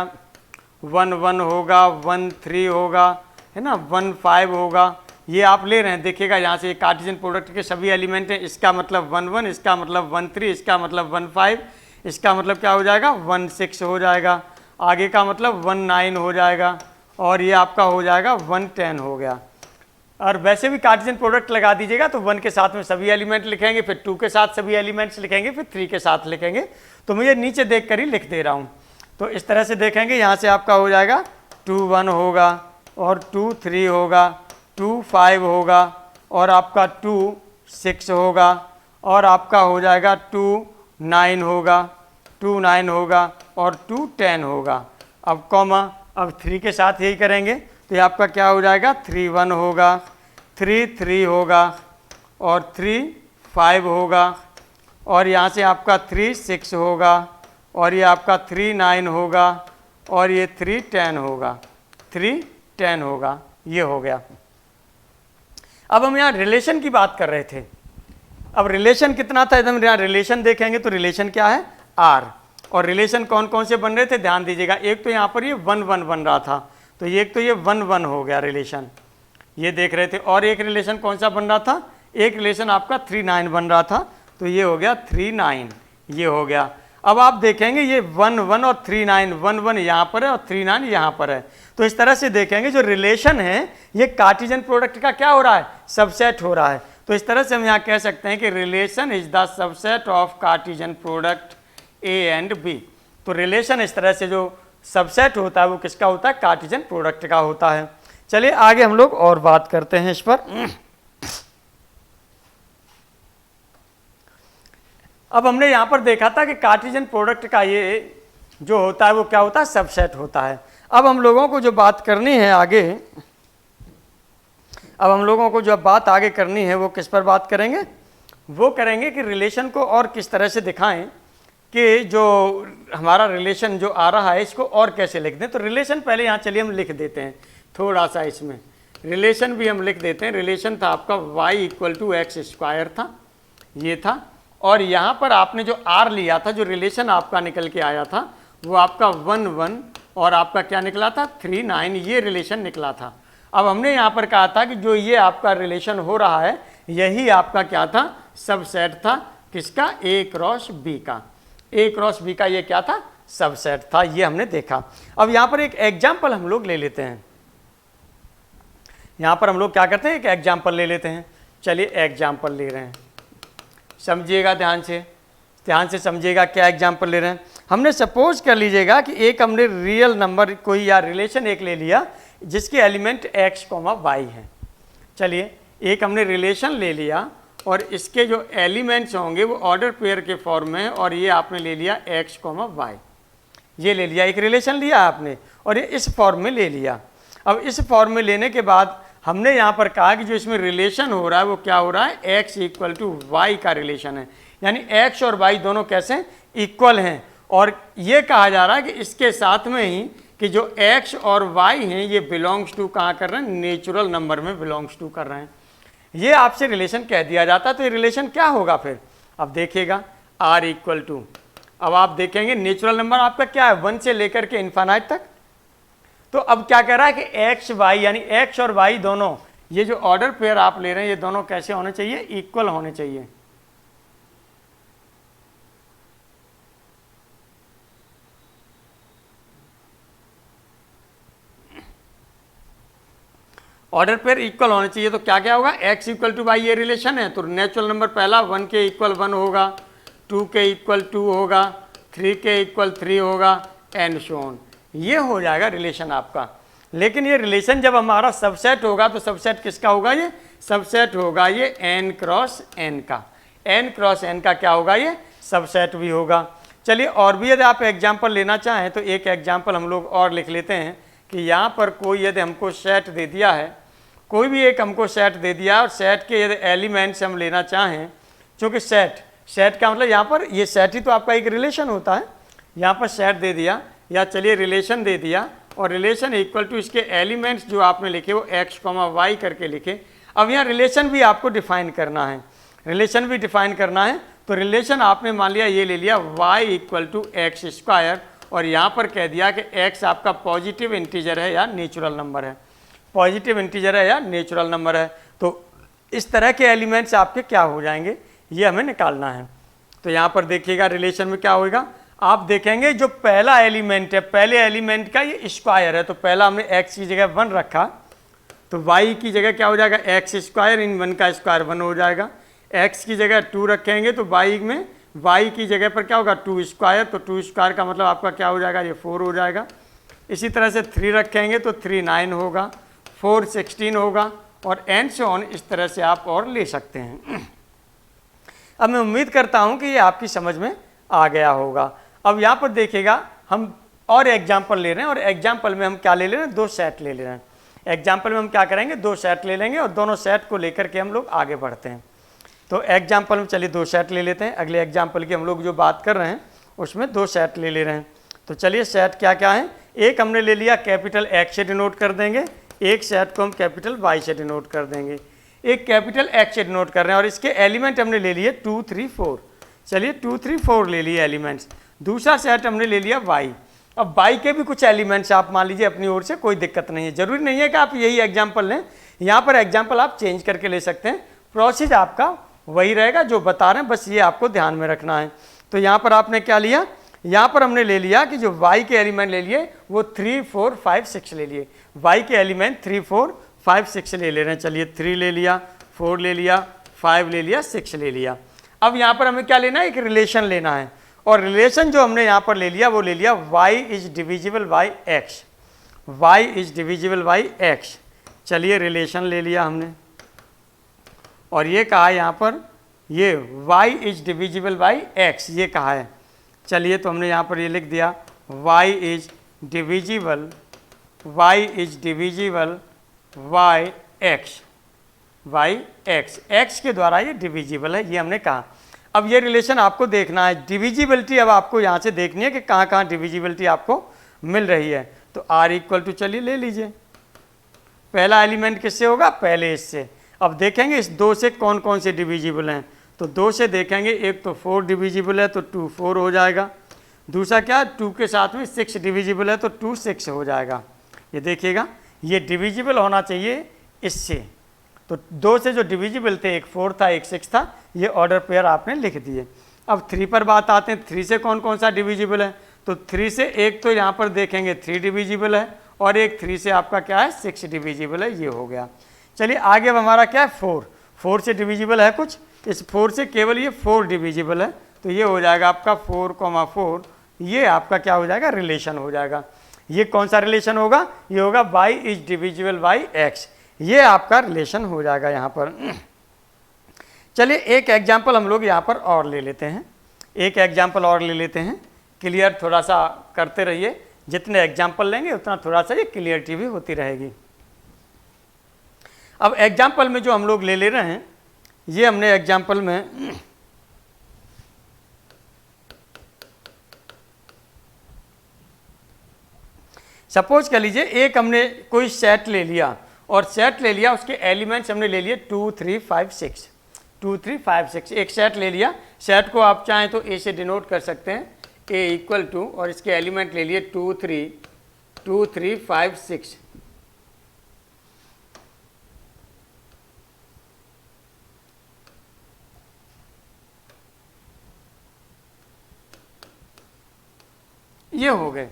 1 1 होगा, 1 3 होगा, है ना, 1 5 होगा। ये आप ले रहे हैं, देखिएगा यहाँ से कार्टेशियन प्रोडक्ट के सभी एलिमेंट हैं। इसका मतलब 1 1, इसका मतलब 1 3, इसका मतलब 1 5, इसका मतलब क्या हो जाएगा, 1 6 हो जाएगा, आगे का मतलब 1 9 हो जाएगा और ये आपका हो जाएगा 1 10 हो गया। और वैसे भी कार्टेशियन प्रोडक्ट लगा दीजिएगा तो 1 के साथ में सभी एलिमेंट लिखेंगे, फिर 2 के साथ सभी एलिमेंट्स लिखेंगे, फिर 3 के साथ लिखेंगे। तो मुझे नीचे देख कर ही लिख दे रहा हूँ। तो इस तरह से देखेंगे, यहाँ से आपका हो जाएगा 2 1 होगा और 2 3 होगा, 2 5 होगा और आपका 2 6 होगा और आपका हो जाएगा 2 9 होगा, 2 9 होगा और 2 10 होगा। अब कॉमा, अब 3 के साथ यही करेंगे तो ये आपका क्या हो जाएगा, 3 1 होगा, 3 3 होगा और 3 5 होगा और यहाँ से आपका 3 6 होगा और ये आपका 3 9 होगा और ये 3 10 होगा, 3 10 होगा। ये हो गया। अब हम यहाँ रिलेशन की बात कर रहे थे। अब रिलेशन कितना था, एकदम यहाँ रिलेशन देखेंगे तो रिलेशन क्या है, R। और रिलेशन कौन कौन से बन रहे थे, ध्यान दीजिएगा। एक तो यहाँ पर ये 1 1 बन रहा था, तो ये एक तो ये 1 1 हो गया रिलेशन, ये देख रहे थे। और एक रिलेशन कौन सा बन रहा था, एक रिलेशन आपका 3 9 बन रहा था, तो ये हो गया 3 9, ये हो गया। अब आप देखेंगे ये 1 1 और 3 9, 1 1 यहाँ पर है और 3 9 यहाँ पर है। तो इस तरह से देखेंगे जो रिलेशन है ये कार्टेशियन प्रोडक्ट का क्या हो रहा है, सबसेट हो रहा है। तो इस तरह से हम यहाँ कह सकते हैं कि relation is the subset of Cartesian product A and B। तो रिलेशन इस तरह से जो सबसेट होता है वो किसका होता है, कार्टेशियन प्रोडक्ट का होता है। चलिए आगे हम लोग और बात करते हैं इस पर। अब हमने यहाँ पर देखा था कि कार्टेशियन प्रोडक्ट का ये जो होता है वो क्या होता है, सबसेट होता है। अब हम लोगों को जो बात करनी है आगे, अब हम लोगों को जो बात आगे करनी है वो किस पर बात करेंगे, वो करेंगे कि रिलेशन को और किस तरह से दिखाएं कि जो हमारा रिलेशन जो आ रहा है इसको और कैसे लिख दें। तो रिलेशन पहले यहाँ चलिए हम लिख देते हैं थोड़ा सा, इसमें रिलेशन भी हम लिख देते हैं। रिलेशन था आपका y equal to x square था, ये था। और यहाँ पर आपने जो r लिया था, जो रिलेशन आपका निकल के आया था वो आपका 1 1 और आपका क्या निकला था 3 9, ये रिलेशन निकला था। अब हमने यहाँ पर कहा था कि जो ये आपका रिलेशन हो रहा है यही आपका क्या था, सबसेट था, किसका, A क्रॉस B का। A क्रॉस B का ये क्या था, सबसेट था, ये हमने देखा। अब यहाँ पर एक एग्जाम्पल हम लोग ले लेते हैं। यहाँ पर हम लोग क्या करते हैं, एक एग्जाम्पल ले लेते हैं। चलिए एग्जाम्पल ले रहे हैं, समझिएगा ध्यान से समझिएगा क्या एग्जाम्पल ले रहे हैं। हमने सपोज कर लीजिएगा कि एक हमने रियल नंबर कोई या रिलेशन एक ले लिया जिसके एलिमेंट x, y हैं। चलिए एक हमने रिलेशन ले लिया और इसके जो एलिमेंट्स होंगे वो ऑर्डर पेयर के फॉर्म में, और ये आपने ले लिया x, y, ये ले लिया, एक रिलेशन लिया आपने और ये इस फॉर्म में ले लिया। अब इस फॉर्म में लेने के बाद हमने यहाँ पर कहा कि जो इसमें रिलेशन हो रहा है वो क्या हो रहा है, x इक्वल टू वाई का रिलेशन है, यानी x और y दोनों कैसे इक्वल हैं। और ये कहा जा रहा है कि इसके साथ में ही कि जो x और y हैं ये बिलोंग्स टू कहाँ कर रहे हैं, नेचुरल नंबर में बिलोंग्स टू कर रहे हैं। ये आपसे रिलेशन कह दिया जाता है तो ये रिलेशन क्या होगा फिर, अब देखिएगा r इक्वल टू, अब आप देखेंगे नेचुरल नंबर आपका क्या है 1 से लेकर के इन्फानाइट तक। तो अब क्या कह रहा है कि एक्स वाई यानी एक्स और वाई दोनों ये जो ऑर्डर पेयर आप ले रहे हैं ये दोनों कैसे होने चाहिए, इक्वल होने चाहिए। ऑर्डर पेयर इक्वल होने चाहिए तो क्या क्या होगा, x इक्वल टू वाई ये रिलेशन है तो नेचुरल नंबर पहला 1 के इक्वल 1 होगा, 2 के इक्वल 2 होगा, 3 के इक्वल 3 होगा एंड सो ऑन, ये हो जाएगा रिलेशन आपका। लेकिन ये रिलेशन जब हमारा सबसेट होगा तो सबसेट किसका होगा, ये सबसेट होगा ये n क्रॉस n का, n क्रॉस n का क्या होगा, ये सबसेट भी होगा। चलिए और भी यदि आप एग्जाम्पल लेना चाहें तो एक एग्जाम्पल हम लोग और लिख लेते हैं कि यहाँ पर कोई यदि हमको सेट दे दिया है, कोई भी एक हमको सेट दे दिया और सेट के यदि एलिमेंट्स हम लेना चाहें, चूँकि सेट का मतलब यहाँ पर ये सेट ही तो आपका एक रिलेशन होता है, यहाँ पर सेट दे दिया या चलिए रिलेशन दे दिया और रिलेशन इक्वल टू इसके एलिमेंट्स जो आपने लिखे वो x, y करके लिखे। अब यहाँ रिलेशन भी आपको डिफाइन करना है, रिलेशन भी डिफाइन करना है तो रिलेशन आपने मान लिया ये ले लिया y equal to x square और यहाँ पर कह दिया कि x आपका पॉजिटिव इंटीजर है या नेचुरल नंबर है, पॉजिटिव इंटीजर है या नेचुरल नंबर है। तो इस तरह के एलिमेंट्स आपके क्या हो जाएंगे ये हमें निकालना है। तो यहाँ पर देखिएगा रिलेशन में क्या होगा, आप देखेंगे जो पहला एलिमेंट है, पहले एलिमेंट का ये स्क्वायर है तो पहला हमने x की जगह 1 रखा तो y की जगह क्या हो जाएगा, एक्स स्क्वायर इन 1 का स्क्वायर 1 हो जाएगा। x की जगह 2 रखेंगे तो y में y की जगह पर क्या होगा 2 स्क्वायर, तो 2 स्क्वायर का मतलब आपका क्या हो जाएगा, ये 4 हो जाएगा। इसी तरह से 3 रखेंगे तो 3 9 होगा, 4 16 होगा और एंड सो ऑन, इस तरह से आप और ले सकते हैं। अब मैं उम्मीद करता हूँ कि ये आपकी समझ में आ गया होगा। अब यहाँ पर देखिएगा हम और एग्जाम्पल ले रहे हैं और एग्जाम्पल में हम क्या ले रहे हैं, 2 सेट ले रहे हैं। एग्जाम्पल में हम क्या करेंगे, 2 सेट ले लेंगे और दोनों सेट को लेकर के हम लोग आगे बढ़ते हैं। तो एग्जाम्पल में चलिए 2 सेट ले लेते हैं, अगले एग्जाम्पल की हम लोग जो बात कर रहे हैं उसमें 2 सेट ले रहे हैं। तो चलिए सेट क्या क्या है, एक हमने ले लिया कैपिटल X से डिनोट कर देंगे, एक सेट को हम कैपिटल Y से डिनोट कर देंगे, एक कैपिटल X से डिनोट कर रहे हैं और इसके एलिमेंट हमने ले लिए 2 3 4, चलिए 2 3 4 ले लिए एलिमेंट्स। दूसरा सेट हमने ले लिया y, अब y के भी कुछ एलिमेंट्स आप मान लीजिए अपनी ओर से, कोई दिक्कत नहीं है, जरूरी नहीं है कि आप यही एग्जाम्पल लें, यहाँ पर एग्जाम्पल आप चेंज करके ले सकते हैं, प्रोसेस आपका वही रहेगा जो बता रहे हैं, बस ये आपको ध्यान में रखना है। तो यहाँ पर आपने क्या लिया, यहाँ पर हमने ले लिया कि जो y के एलिमेंट ले लिए वो 3 4 5 6 ले लिए, y के एलिमेंट 3 4 5 6 ले रहे हैं। चलिए 3 ले लिया, 4 ले लिया, 5 ले लिया, 6 ले लिया। अब यहाँ पर हमें क्या लेना है, एक रिलेशन लेना है और रिलेशन जो हमने यहाँ पर ले लिया वो ले लिया y is divisible by x, y is divisible by x। चलिए रिलेशन ले लिया हमने और ये कहा यहाँ पर ये y is divisible by x, ये कहा है। चलिए तो हमने यहाँ पर ये लिख दिया y is divisible y x, x के द्वारा ये डिविजिबल है, ये हमने कहा। अब ये रिलेशन आपको देखना है, डिविजिबिलिटी अब आपको यहाँ से देखनी है कि कहाँ कहाँ डिविजिबिलिटी आपको मिल रही है। तो r इक्वल टू चलिए ले लीजिए, पहला एलिमेंट किससे होगा, पहले इससे। अब देखेंगे इस 2 से कौन कौन से डिविजिबल हैं, तो 2 से देखेंगे एक तो 4 डिविजिबल है तो 2 4 हो जाएगा, दूसरा क्या 2 के साथ में 6 डिविजिबल है तो 2 6 हो जाएगा। ये देखिएगा ये डिविजिबल होना चाहिए इससे, तो 2 से जो डिविजिबल थे एक 4 था एक 6 था, ये ऑर्डर पेयर आपने लिख दिए। अब 3 पर बात आते हैं, 3 से कौन कौन सा डिविजिबल है, तो 3 से एक तो यहाँ पर देखेंगे 3 डिविजिबल है और एक 3 से आपका क्या है 6 डिविजिबल है, ये हो गया। चलिए आगे अब हमारा क्या है 4 से डिविजिबल है कुछ, इस 4 से केवल ये 4 डिविजिबल है तो ये हो जाएगा आपका 4,4, ये आपका क्या हो जाएगा रिलेशन हो जाएगा। ये कौन सा रिलेशन होगा, ये होगा y is divisible by x, ये आपका रिलेशन हो जाएगा यहाँ पर। चलिए एक एग्जाम्पल हम लोग यहाँ पर और ले लेते हैं, एक एग्जाम्पल और ले लेते हैं, क्लियर थोड़ा सा करते रहिए, जितने एग्जाम्पल लेंगे उतना थोड़ा सा ये क्लियरिटी भी होती रहेगी। अब एग्जाम्पल में जो हम लोग ले रहे हैं, ये हमने एग्जाम्पल में सपोज कर लीजिए एक हमने कोई सेट ले लिया और सेट ले लिया, उसके एलिमेंट्स हमने ले लिए 2 3 5 6, 2 3 5 6, एक सेट ले लिया। सेट को आप चाहें तो ए से डिनोट कर सकते हैं, ए इक्वल टू, और इसके एलिमेंट ले लिए 2 3 5 6। ये हो गए,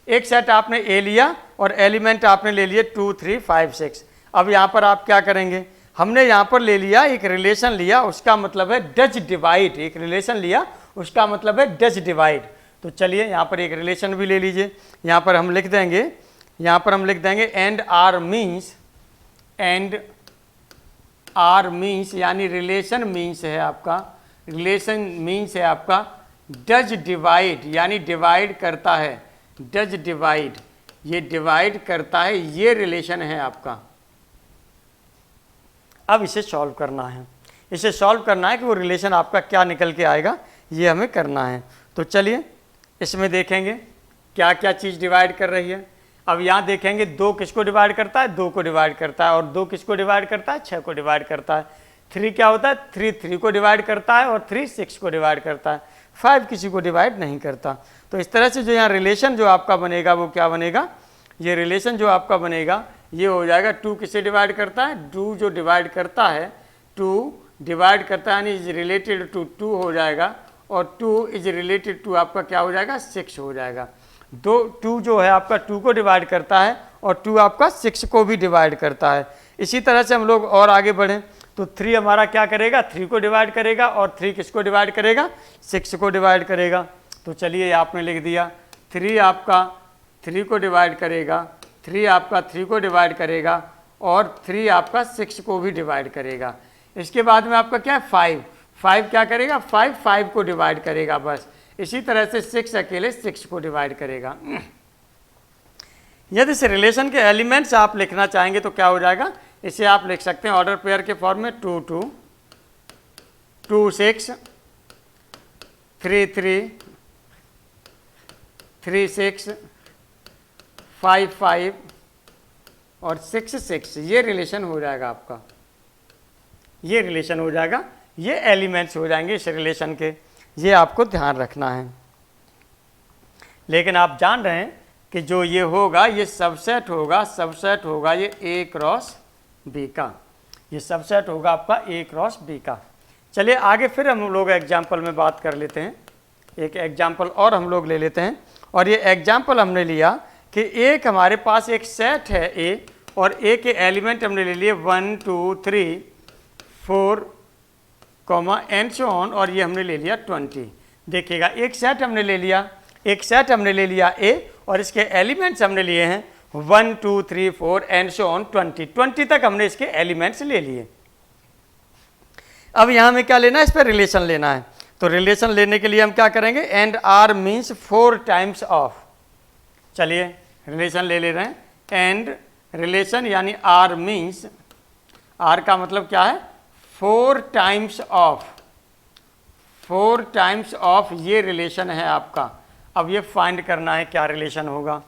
एक सेट आपने ए लिया और एलिमेंट आपने ले लिए 2 3 5 6। अब यहाँ पर आप क्या करेंगे, हमने यहाँ पर ले लिया एक रिलेशन लिया, उसका मतलब है डज डिवाइड, एक रिलेशन लिया उसका मतलब है डज डिवाइड। तो चलिए यहाँ पर एक रिलेशन भी ले लीजिए, यहाँ पर हम लिख देंगे, यहाँ पर हम लिख देंगे and R means, and R means यानी रिलेशन मीन्स है आपका, रिलेशन मीन्स है आपका डज डिवाइड, यानी डिवाइड करता है, डज डिवाइड, ये डिवाइड करता है, ये रिलेशन है आपका। अब इसे सॉल्व करना है, इसे सॉल्व करना है कि वो रिलेशन आपका क्या निकल के आएगा, ये हमें करना है। तो चलिए इसमें देखेंगे क्या क्या चीज़ डिवाइड कर रही है। अब यहाँ देखेंगे 2 किसको डिवाइड करता है, 2 को डिवाइड करता है, और 2 किसको डिवाइड करता है, 6 को डिवाइड करता है। 3 क्या होता है, 3 को डिवाइड करता है, और 3 6 को डिवाइड करता है। 5 किसी को डिवाइड नहीं करता। तो इस तरह से जो यहाँ रिलेशन जो आपका बनेगा वो क्या बनेगा, ये रिलेशन जो आपका बनेगा ये हो जाएगा 2 किसे डिवाइड करता है, 2 जो डिवाइड करता है, 2 डिवाइड करता है यानी इज रिलेटेड टू 2 हो जाएगा, और 2 इज रिलेटेड टू आपका क्या हो जाएगा, 6 हो जाएगा। 2 जो है आपका 2 को डिवाइड करता है, और 2 आपका 6 को भी डिवाइड करता है। इसी तरह से हम लोग और आगे बढ़ें तो 3 हमारा क्या करेगा, 3 को डिवाइड करेगा, और 3 किसको डिवाइड करेगा, 6 को डिवाइड करेगा। तो चलिए आपने लिख दिया 3 आपका 3 को डिवाइड करेगा, 3 आपका 3 को डिवाइड करेगा, और 3 आपका 6 को भी डिवाइड करेगा। इसके बाद में आपका क्या है 5 क्या करेगा, 5 को डिवाइड करेगा बस। इसी तरह से 6 अकेले 6 को डिवाइड करेगा। यदि इस रिलेशन के एलिमेंट्स आप लिखना चाहेंगे तो क्या हो जाएगा, इसे आप लिख सकते हैं ऑर्डर पेयर के फॉर्म में 2 2 2 6 3 3 3 6 5 5 और 6 6। ये रिलेशन हो जाएगा आपका, ये रिलेशन हो जाएगा, ये एलिमेंट्स हो जाएंगे इस रिलेशन के, ये आपको ध्यान रखना है। लेकिन आप जान रहे हैं कि जो ये होगा ये सबसेट होगा, सबसेट होगा ये A क्रॉस B का, ये सबसेट होगा आपका A क्रॉस B का। चलिए आगे फिर हम लोग एग्जाम्पल में बात कर लेते हैं, एक एग्जाम्पल और हम लोग ले लेते हैं। और ये एग्जाम्पल हमने लिया कि एक हमारे पास एक सेट है A, और A के एलिमेंट हमने ले लिए 1 2 3 4 एंड सो ऑन, और ये हमने ले लिया 20। देखिएगा एक सेट हमने ले लिया, एक सेट हमने ले लिया A, और इसके एलिमेंट्स हमने लिए हैं 1 2 3 4 एंड सो ऑन 20 तक हमने इसके एलिमेंट्स ले लिए। अब यहाँ हमें क्या लेना है, इस पर रिलेशन लेना है। तो रिलेशन लेने के लिए हम क्या करेंगे, and R means 4 times of. चलिए रिलेशन ले रहे हैं, एंड रिलेशन यानी आर मीन्स, आर का मतलब क्या है, 4 टाइम्स ऑफ, 4 टाइम्स ऑफ ये रिलेशन है आपका। अब ये फाइंड करना है क्या रिलेशन होगा।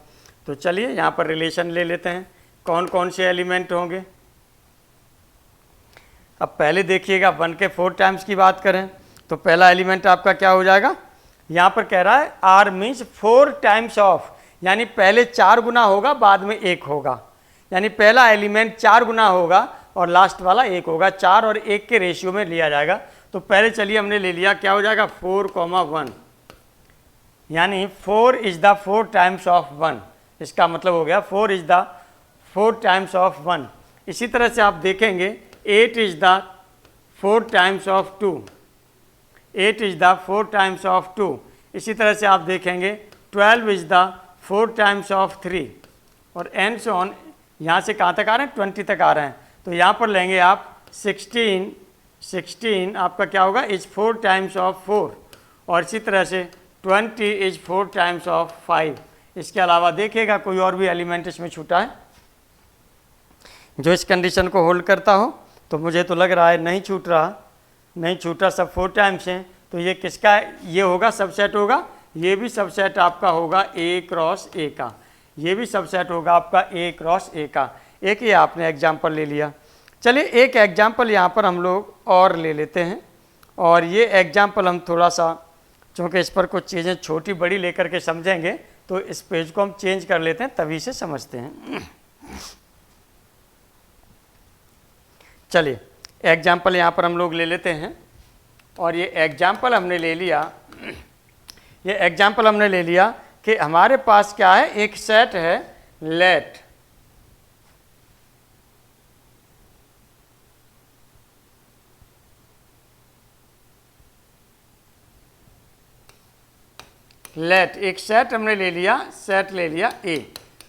तो चलिए यहाँ पर रिलेशन ले लेते हैं, कौन कौन से एलिमेंट होंगे। अब पहले देखिएगा 1 के 4 टाइम्स की बात करें तो पहला एलिमेंट आपका क्या हो जाएगा, यहाँ पर कह रहा है आर मीन्स 4 टाइम्स ऑफ, यानी पहले 4 गुना होगा बाद में 1 होगा, यानी पहला एलिमेंट 4 गुना होगा और लास्ट वाला 1 होगा, 4 और 1 के रेशियो में लिया जाएगा। तो पहले चलिए हमने ले लिया, क्या हो जाएगा 4, 1, यानी 4 इज द 4 टाइम्स ऑफ 1, इसका मतलब हो गया 4 इज द 4 टाइम्स ऑफ 1। इसी तरह से आप देखेंगे 8 is the 4 times of 2, 8 is the 4 times of 2। इसी तरह से आप देखेंगे 12 इज द 4 टाइम्स ऑफ 3, और एंड सो ऑन। यहाँ से कहाँ तक आ रहे हैं, 20 तक आ रहे हैं। तो यहाँ पर लेंगे आप 16 आपका क्या होगा, इज 4 टाइम्स ऑफ 4, और इसी तरह से 20 इज 4 टाइम्स ऑफ 5। इसके अलावा देखिएगा कोई और भी एलिमेंट इसमें छूटा है। जो इस कंडीशन को होल्ड करता हो, तो मुझे तो लग रहा है नहीं छूट रहा, नहीं छूटा, सब 4 टाइम्स हैं, तो ये किसका ये होगा, सबसेट होगा, ये भी सबसेट आपका होगा A क्रॉस A का, ये भी सबसेट होगा आपका A क्रॉस A का। एक ये आपने एग्जाम्पल ले लिया। चलिए एक एग्जाम्पल यहाँ पर हम लोग और ले लेते हैं, और ये एग्जाम्पल हम थोड़ा सा, चूँकि इस पर कुछ चीज़ें छोटी बड़ी लेकर के समझेंगे, तो इस पेज को हम चेंज कर लेते हैं, तभी से समझते हैं। चलिए एग्जाम्पल यहाँ पर हम लोग ले लेते हैं, और ये एग्जाम्पल हमने ले लिया, ये एग्जाम्पल हमने ले लिया कि हमारे पास क्या है, एक सेट है लेट, लेट एक सेट हमने ले लिया, सेट ले लिया A।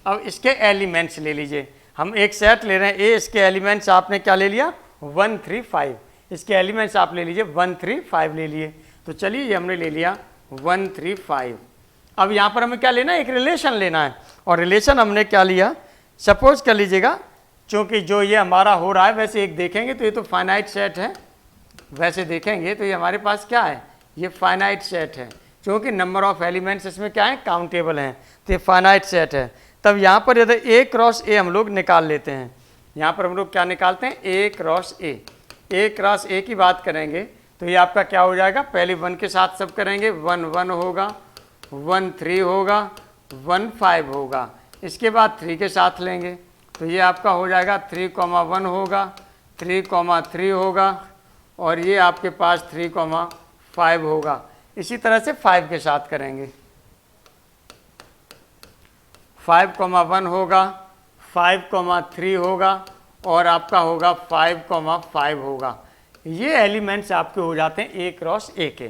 अब इसके एलिमेंट्स ले लीजिए, हम एक सेट ले रहे हैं A, इसके एलिमेंट्स आपने क्या ले लिया, 1 3 5, इसके एलिमेंट्स आप ले लीजिए 1 3 5 ले लिए। तो चलिए ये हमने ले लिया 1 3 5। अब यहाँ पर हमें क्या लेना है, एक रिलेशन लेना है, और रिलेशन हमने क्या लिया, सपोज कर लीजिएगा, चूँकि जो ये हमारा हो रहा है, वैसे एक देखेंगे तो ये तो फाइनाइट सेट है, वैसे देखेंगे तो ये हमारे पास क्या है, ये फाइनाइट सेट है, क्योंकि नंबर ऑफ एलिमेंट्स इसमें क्या है, काउंटेबल हैं, तो ये फाइनाइट सेट है। तब यहाँ पर यदि A क्रॉस A हम लोग निकाल लेते हैं, यहाँ पर हम लोग क्या निकालते हैं, A cross A, A cross A की बात करेंगे तो ये आपका क्या हो जाएगा, पहले 1 के साथ सब करेंगे, 1 1 होगा, 1 3 होगा, 1 5 होगा, इसके बाद 3 के साथ लेंगे तो ये आपका हो जाएगा 3 1 होगा, 3 3 होगा, और ये आपके पास 3 5 होगा। इसी तरह से 5 के साथ करेंगे, 5 1 होगा, 5 3 होगा, और आपका होगा 5 5 होगा। ये एलिमेंट्स आपके हो जाते हैं A क्रॉस A के,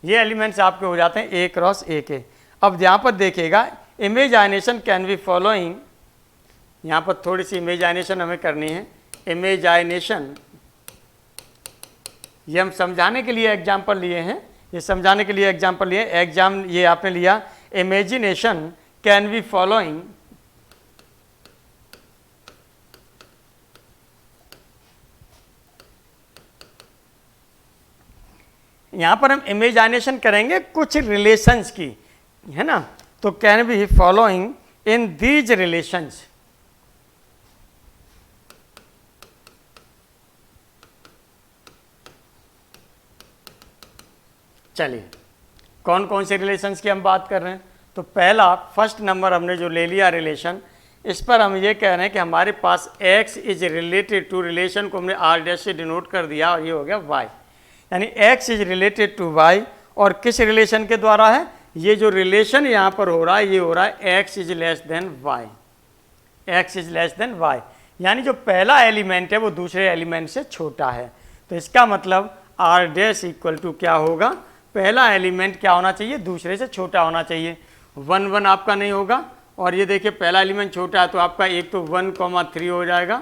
ये एलिमेंट्स आपके हो जाते हैं A क्रॉस A के। अब यहाँ पर देखिएगा, इमेजाइनेशन कैन बी फॉलोइंग, यहाँ पर थोड़ी सी इमेजाइनेशन हमें करनी है। इमेजाइनेशन ये हम समझाने के लिए एग्जाम्पल लिए हैं, ये समझाने के लिए एग्जाम्पल लिए, एग्जाम ये आपने लिया, इमेजिनेशन कैन बी फॉलोइंग, यहाँ पर हम इमेजिनेशन करेंगे कुछ रिलेशंस की, है ना, तो can be following in these relations. चलिए कौन कौन से रिलेशंस की हम बात कर रहे हैं, तो पहला फर्स्ट नंबर हमने जो ले लिया रिलेशन, इस पर हम ये कह रहे हैं कि हमारे पास x is related to, relation को हमने r डैश से डिनोट कर दिया, और ये हो गया y, यानी x is related to y, और किस रिलेशन के द्वारा है, ये जो रिलेशन यहाँ पर हो रहा है, ये हो रहा है x is less than y, x is less than y, यानी जो पहला एलिमेंट है वो दूसरे एलिमेंट से छोटा है। तो इसका मतलब r डैश इक्वल टू क्या होगा, पहला एलिमेंट क्या होना चाहिए, दूसरे से छोटा होना चाहिए। 1 1 आपका नहीं होगा, और ये देखिए पहला एलिमेंट छोटा है, तो आपका एक तो 1 3 हो जाएगा,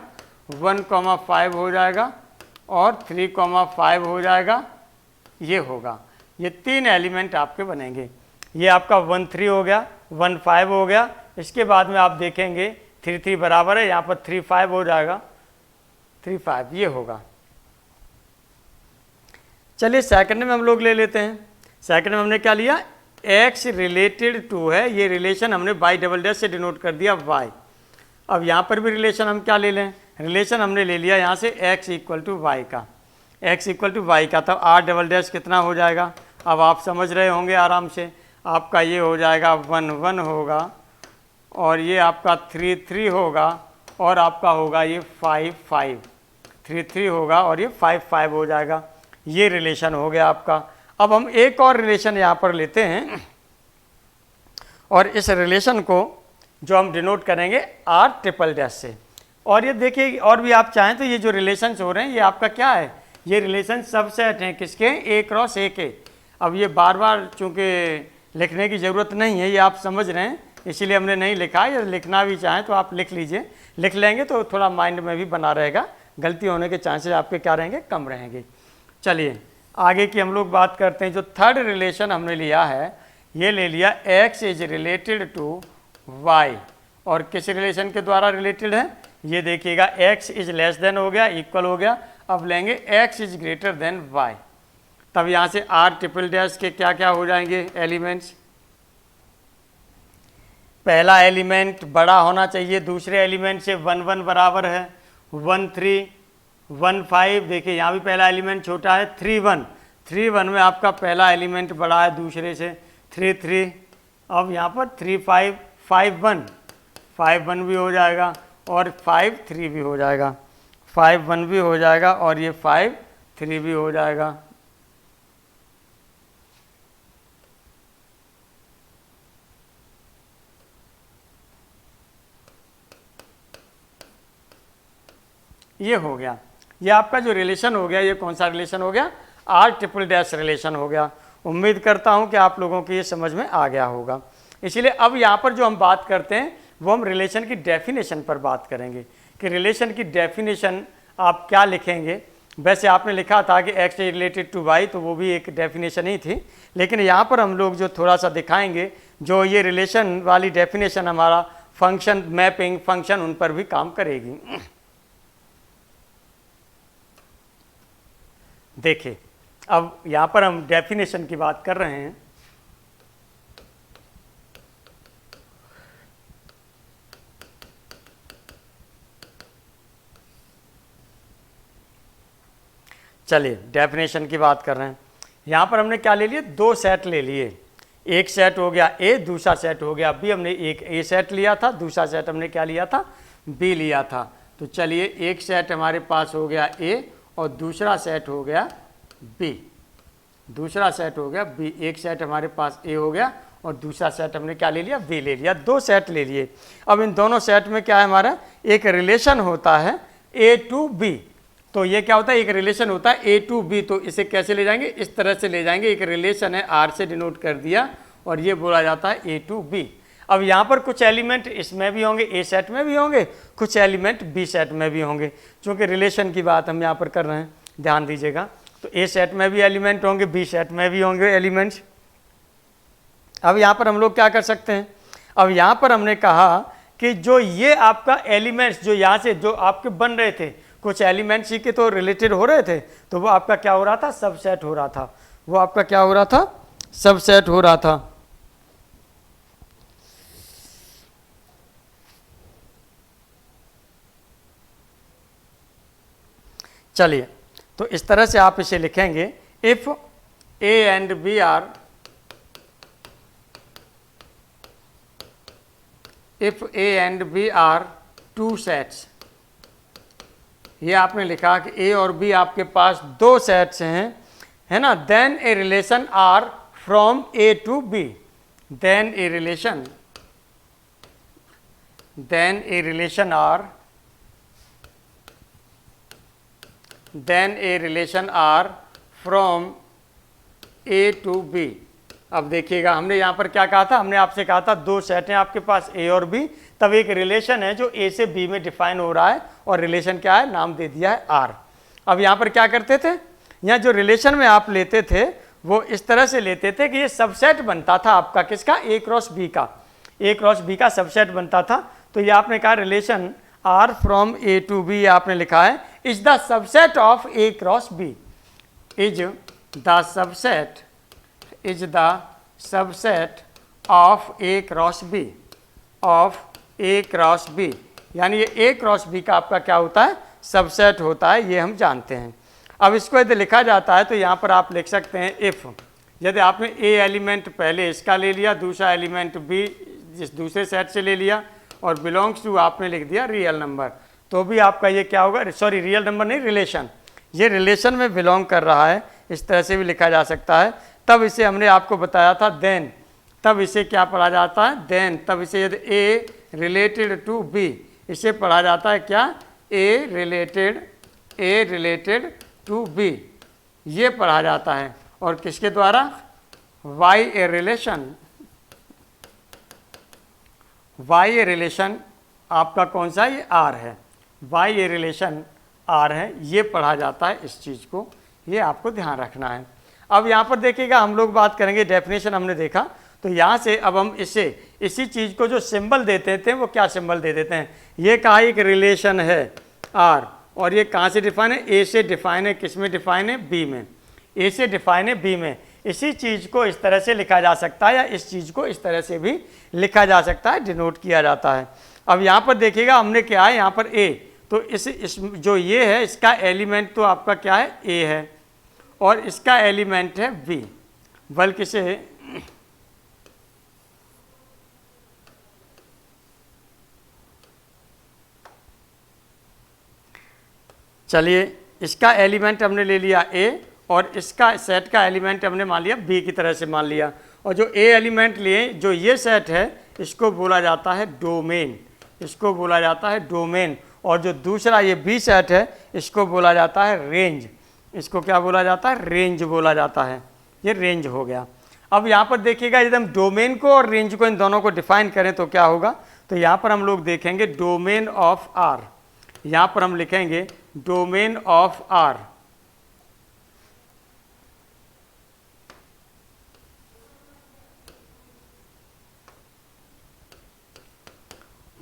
1 5 हो जाएगा, और 3 5 हो जाएगा, ये होगा, ये 3 एलिमेंट आपके बनेंगे। ये आपका 1 3 हो गया, 1 5 हो गया, इसके बाद में आप देखेंगे 3 3 बराबर है, यहाँ पर 3 5 हो जाएगा, 3 5 ये होगा। चलिए सेकंड में हम लोग ले लेते हैं, सेकंड में हमने क्या लिया, x रिलेटेड टू है, ये रिलेशन हमने y डबल डैश से डिनोट कर दिया y। अब यहाँ पर भी रिलेशन हम क्या ले लें, रिलेशन हमने ले लिया यहाँ से x इक्वल टू वाई का, x इक्वल टू वाई का, तब r डबल डैश कितना हो जाएगा, अब आप समझ रहे होंगे आराम से, आपका ये हो जाएगा 1 1 होगा, और ये आपका 3 3 होगा, और आपका होगा ये 5 5, 3 3 होगा, और ये 5 5 हो जाएगा। ये रिलेशन हो गया आपका। अब हम एक और रिलेशन यहाँ पर लेते हैं, और इस रिलेशन को जो हम डिनोट करेंगे r ट्रिपल डैश से, और ये देखिए और भी आप चाहें तो ये जो रिलेशंस हो रहे हैं ये आपका क्या है, ये रिलेशन सबसेट हैं किसके, A क्रॉस A के। अब ये बार बार चूँकि लिखने की ज़रूरत नहीं है, ये आप समझ रहे हैं, इसीलिए हमने नहीं लिखा है, या लिखना भी चाहें तो आप लिख लीजिए, लिख लेंगे तो थोड़ा माइंड में भी बना रहेगा, गलती होने के चांसेस आपके क्या रहेंगे, कम रहेंगे। चलिए आगे की हम लोग बात करते हैं। जो थर्ड रिलेशन हमने लिया है, ये ले लिया x is related to y, और किस रिलेशन के द्वारा रिलेटेड है, ये देखिएगा x इज लेस देन हो गया, इक्वल हो गया। अब लेंगे x is greater than y, तब यहाँ से r ट्रिपल डैश के क्या क्या हो जाएंगे एलिमेंट्स। पहला एलिमेंट बड़ा होना चाहिए दूसरे एलिमेंट से, 1 1 बराबर है 1 3 1 5। देखिए यहाँ भी पहला एलिमेंट छोटा है 3 1, 3 1 में आपका पहला एलिमेंट बड़ा है दूसरे से 3 3। अब यहाँ पर 3 5 5 1, 5 1 भी हो जाएगा और 5 3 भी हो जाएगा, 5 1 भी हो जाएगा और ये 5 3 भी हो जाएगा। ये हो गया, ये आपका जो रिलेशन हो गया, ये कौन सा रिलेशन हो गया, आर ट्रिपल डैश रिलेशन हो गया। उम्मीद करता हूँ कि आप लोगों को ये समझ में आ गया होगा। इसीलिए अब यहाँ पर जो हम बात करते हैं वो हम रिलेशन की डेफिनेशन पर बात करेंगे कि रिलेशन की डेफिनेशन आप क्या लिखेंगे। वैसे आपने लिखा था कि x is related to y, तो वो भी एक डेफिनेशन ही थी, लेकिन यहाँ पर हम लोग जो थोड़ा सा दिखाएंगे, जो ये रिलेशन वाली डेफिनेशन हमारा फंक्शन मैपिंग फंक्शन उन पर भी काम करेगी। देखिए अब यहाँ पर हम डेफिनेशन की बात कर रहे हैं। चलिए डेफिनेशन की बात कर रहे हैं। यहाँ पर हमने क्या ले लिए, दो सेट ले लिए, एक सेट हो गया ए, दूसरा सेट हो गया बी। हमने एक ए सेट लिया था, दूसरा सेट हमने क्या लिया था, बी लिया था। तो चलिए एक सेट हमारे पास हो गया ए और दूसरा सेट हो गया बी, दूसरा सेट हो गया बी। एक सेट हमारे पास ए हो गया और दूसरा सेट हमने क्या ले लिया, बी ले लिया, दो सेट ले लिए। अब इन दोनों सेट में क्या है, हमारा एक रिलेशन होता है ए टू बी। तो ये क्या होता है, एक रिलेशन होता है ए टू बी। तो इसे कैसे ले जाएंगे, इस तरह से ले जाएंगे, एक रिलेशन है आर से डिनोट कर दिया और ये बोला जाता है ए टू बी। अब यहाँ पर कुछ एलिमेंट इसमें भी होंगे, ए सेट में भी होंगे, कुछ एलिमेंट बी सेट में भी होंगे। चूँकि रिलेशन की बात हम यहाँ पर कर रहे हैं, ध्यान दीजिएगा। तो ए सेट में भी एलिमेंट होंगे, बी सेट में भी होंगे एलिमेंट्स। अब यहाँ पर हम लोग क्या कर सकते हैं, अब यहाँ पर हमने कहा कि जो ये आपका एलिमेंट्स जो यहाँ से जो आपके बन रहे थे, कुछ एलिमेंट्स ही के तो रिलेटेड हो रहे थे, तो वो आपका क्या हो रहा था, सबसेट हो रहा था। वो आपका क्या हो रहा था, सबसेट हो रहा था। चलिए तो इस तरह से आप इसे लिखेंगे, if A and B are, if A and B are two sets. ये आपने लिखा कि ए और बी आपके पास दो सेट्स हैं, है ना। Then a relation R from A to B, then a relation, then a relation R, then a relation R from A to B. अब देखिएगा हमने यहाँ पर क्या कहा था, हमने आपसे कहा था दो सेट हैं आपके पास ए और बी, तब एक रिलेशन है जो ए से बी में डिफाइन हो रहा है और रिलेशन क्या है, नाम दे दिया है आर। अब यहाँ पर क्या करते थे, यहाँ जो रिलेशन में आप लेते थे वो इस तरह से लेते थे कि ये सबसेट बनता था आपका किसका, ए क्रॉस बी का, ए क्रॉस बी का सबसेट बनता था। तो ये आपने कहा relation R from A to B, आपने लिखा है is the subset of A cross B, is the subset, is the subset of A cross B, of A cross B. यानी ये ए क्रॉस बी का आपका क्या होता है, सबसेट होता है, ये हम जानते हैं। अब इसको यदि लिखा जाता है तो यहाँ पर आप लिख सकते हैं इफ, यदि आपने ए एलिमेंट पहले इसका ले लिया, दूसरा एलिमेंट बी जिस दूसरे सेट से ले लिया और बिलोंग्स टू आपने लिख दिया रियल नंबर, तो भी आपका ये क्या होगा, सॉरी रियल नंबर नहीं, रिलेशन, ये रिलेशन में बिलोंग कर रहा है, इस तरह से भी लिखा जा सकता है। तब इसे हमने आपको बताया था देन, तब इसे क्या पढ़ा जाता है, देन। तब इसे यदि ए रिलेटेड टू बी, इसे पढ़ा जाता है क्या, ए रिलेटेड टू बी, ये पढ़ा जाता है। और किसके द्वारा, Y a relation, Y a relation आपका कौन सा, ये आर है, वाई ए रिलेशन आर है, ये पढ़ा जाता है इस चीज़ को, ये आपको ध्यान रखना है। अब यहाँ पर देखिएगा हम लोग बात करेंगे, डेफिनेशन हमने देखा, तो यहाँ से अब हम इसी चीज़ को जो सिंबल देते थे वो क्या सिंबल दे देते हैं, ये कहा एक रिलेशन है आर, और ये कहाँ से डिफाइन है, ए से डिफाइन है, किस में डिफाइन है, बी में, ए से डिफाइन है बी में। इसी चीज़ को इस तरह से लिखा जा सकता है या इस चीज़ को इस तरह से भी लिखा जा सकता है, डिनोट किया जाता है। अब यहाँ पर देखिएगा हमने क्या है, यहाँ पर ए, तो इस जो ये है इसका एलिमेंट तो आपका क्या है, ए है, और इसका एलिमेंट है बी, बल्कि से चलिए इसका एलिमेंट हमने ले लिया ए, और इसका सेट का एलिमेंट हमने मान लिया बी की तरह से मान लिया, और जो ए एलिमेंट लिए जो ये सेट है इसको बोला जाता है डोमेन, इसको बोला जाता है डोमेन, और जो दूसरा ये बी सेट है इसको बोला जाता है रेंज, इसको क्या बोला जाता है, रेंज बोला जाता है, ये रेंज हो गया। अब यहाँ पर देखिएगा यदि हम डोमेन को और रेंज को इन दोनों को डिफाइन करें तो क्या होगा, तो यहाँ पर हम लोग देखेंगे डोमेन ऑफ आर, यहाँ पर हम लिखेंगे domain of R,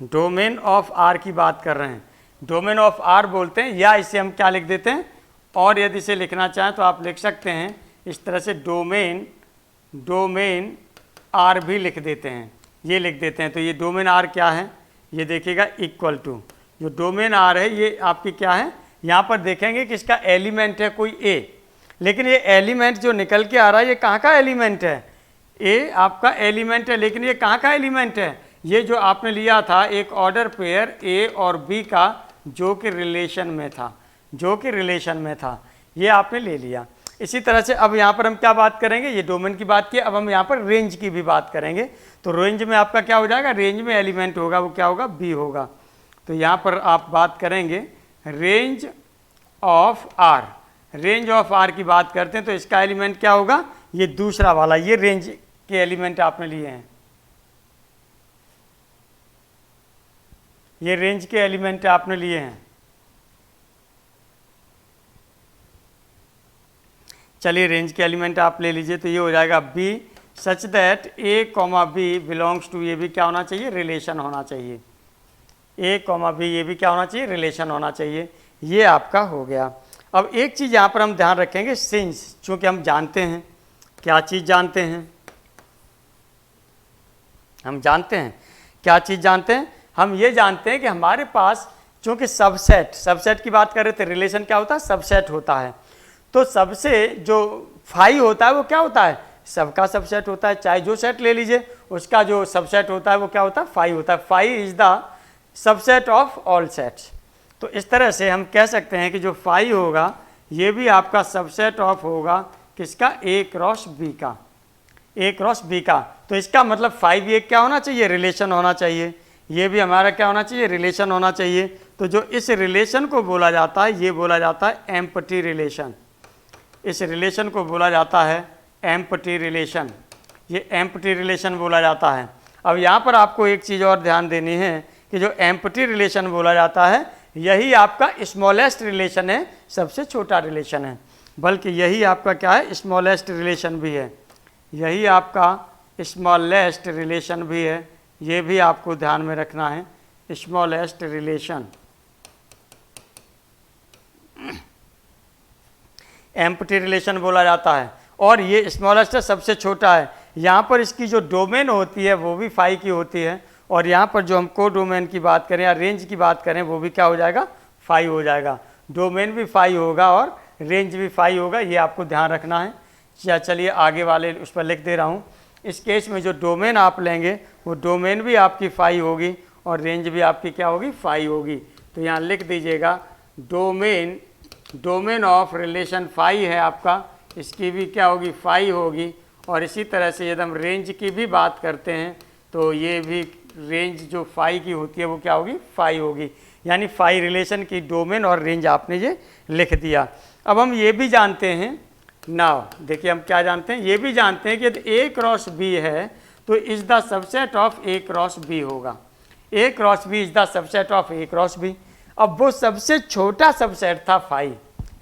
domain of R की बात कर रहे हैं, डोमेन ऑफ आर बोलते हैं, या इसे हम क्या लिख देते हैं, और यदि इसे लिखना चाहें तो आप लिख सकते हैं इस तरह से डोमेन आर भी लिख देते हैं, ये लिख देते हैं। तो ये डोमेन आर क्या है, ये देखिएगा इक्वल टू, जो डोमेन आर है ये आपकी क्या है, यहाँ पर देखेंगे कि इसका एलिमेंट है कोई ए, लेकिन ये एलिमेंट जो निकल के आ रहा है ये कहाँ का एलिमेंट है, ए आपका एलिमेंट है, लेकिन ये कहाँ का एलिमेंट है, ये जो आपने लिया था एक ऑर्डर पेयर ए और बी का जो कि रिलेशन में था, जो कि रिलेशन में था, ये आपने ले लिया। इसी तरह से अब यहाँ पर हम क्या बात करेंगे, ये डोमेन की बात की, अब हम यहाँ पर रेंज की भी बात करेंगे। तो रेंज में आपका क्या हो जाएगा, रेंज में एलिमेंट होगा वो क्या होगा, बी होगा। तो यहाँ पर आप बात करेंगे range of R, range of R की बात करते हैं तो इसका एलिमेंट क्या होगा, ये दूसरा वाला, ये रेंज के एलिमेंट आपने लिए हैं, ये रेंज के एलिमेंट आपने लिए हैं। चलिए रेंज के एलिमेंट आप ले लीजिए, तो ये हो जाएगा B such that A comma B belongs to, ये भी क्या होना चाहिए, रिलेशन होना चाहिए, ए कॉमा बी ये भी क्या होना चाहिए, रिलेशन होना चाहिए, ये आपका हो गया। अब एक चीज़ यहाँ पर हम ध्यान रखेंगे, सिंस, चूँकि हम जानते हैं, क्या चीज़ जानते हैं, हम जानते हैं क्या चीज़ जानते हैं, हम ये जानते हैं कि हमारे पास चूँकि सबसेट की बात कर रहे थे, रिलेशन क्या होता है, सबसेट होता है। तो सबसे जो फाई होता है वो क्या होता है, सबका सबसेट होता है, चाहे जो सेट ले लीजिए उसका जो सबसेट होता है वो क्या होता है, फाई होता है, phi is the subset of all sets. तो इस तरह से हम कह सकते हैं कि जो फाई होगा ये भी आपका सबसेट ऑफ होगा किसका, ए क्रॉस बी का, ए क्रॉस बी का। तो इसका मतलब फाई भी एक क्या होना चाहिए, रिलेशन होना चाहिए, ये भी हमारा क्या होना चाहिए, रिलेशन होना चाहिए। तो जो इस रिलेशन को बोला जाता है ये बोला जाता है एम्प्टी रिलेशन, इस रिलेशन को बोला जाता है एम्प्टी रिलेशन, ये एम्प्टी रिलेशन बोला जाता है। अब यहाँ पर आपको एक चीज़ और ध्यान देनी है कि जो एम्प्टी रिलेशन बोला जाता है यही आपका स्मॉलेस्ट रिलेशन है, सबसे छोटा रिलेशन है, बल्कि यही आपका क्या है, स्मॉलेस्ट रिलेशन भी है, यही आपका स्मॉलेस्ट रिलेशन भी है, ये भी आपको ध्यान में रखना है, स्मॉलेस्ट रिलेशन एम्प्टी रिलेशन बोला जाता है, और ये स्मॉलेस्ट सबसे छोटा है। यहाँ पर इसकी जो डोमेन होती है वो भी फाई की होती है, और यहाँ पर जो हम को डोमेन की बात करें या रेंज की बात करें वो भी क्या हो जाएगा, फाई हो जाएगा, डोमेन भी फाई होगा और रेंज भी फाई होगा, ये आपको ध्यान रखना है। चलिए आगे वाले उस पर लिख दे रहा हूँ, इस केस में जो डोमेन आप लेंगे वो डोमेन भी आपकी फाई होगी और रेंज भी आपकी क्या होगी, फाई होगी। तो यहाँ लिख दीजिएगा डोमेन ऑफ रिलेशन फाई है आपका, इसकी भी क्या होगी, फाई होगी। और इसी तरह से यदि हम रेंज की भी बात करते हैं तो ये भी रेंज जो फाई की होती है वो क्या होगी, फाई होगी। यानी फाई रिलेशन की डोमेन और रेंज आपने ये लिख दिया। अब हम ये भी जानते हैं, नाउ देखिए हम क्या जानते हैं, ये भी जानते हैं कि यदि ए क्रॉस बी है तो is the subset of A cross B होगा, A cross B is the subset of A cross B. अब वो सबसे छोटा सबसेट था फाई,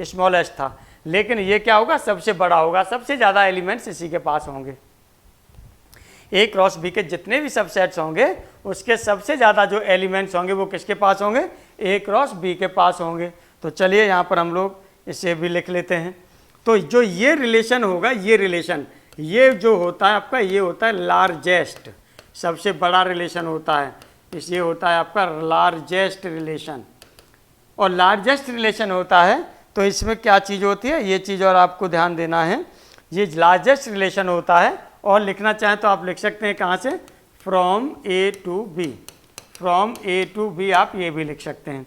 स्मॉलेस्ट था, लेकिन ये क्या होगा, सबसे बड़ा होगा, सबसे ज़्यादा एलिमेंट्स इसी के पास होंगे। ए क्रॉस बी के जितने भी सबसेट्स होंगे उसके सबसे ज़्यादा जो एलिमेंट्स होंगे वो किसके पास होंगे, ए क्रॉस बी के पास होंगे। तो चलिए यहाँ पर हम लोग इसे भी लिख लेते हैं। तो जो ये रिलेशन होगा, ये रिलेशन, ये जो होता है आपका, ये होता है लार्जेस्ट, सबसे बड़ा रिलेशन होता है, ये होता है आपका लार्जेस्ट रिलेशन। और लार्जेस्ट रिलेशन होता है तो इसमें क्या चीज़ होती है, ये चीज़ और आपको ध्यान देना है, ये लार्जेस्ट रिलेशन होता है। और लिखना चाहें तो आप लिख सकते हैं कहाँ से, from A to B, from A to B आप ये भी लिख सकते हैं।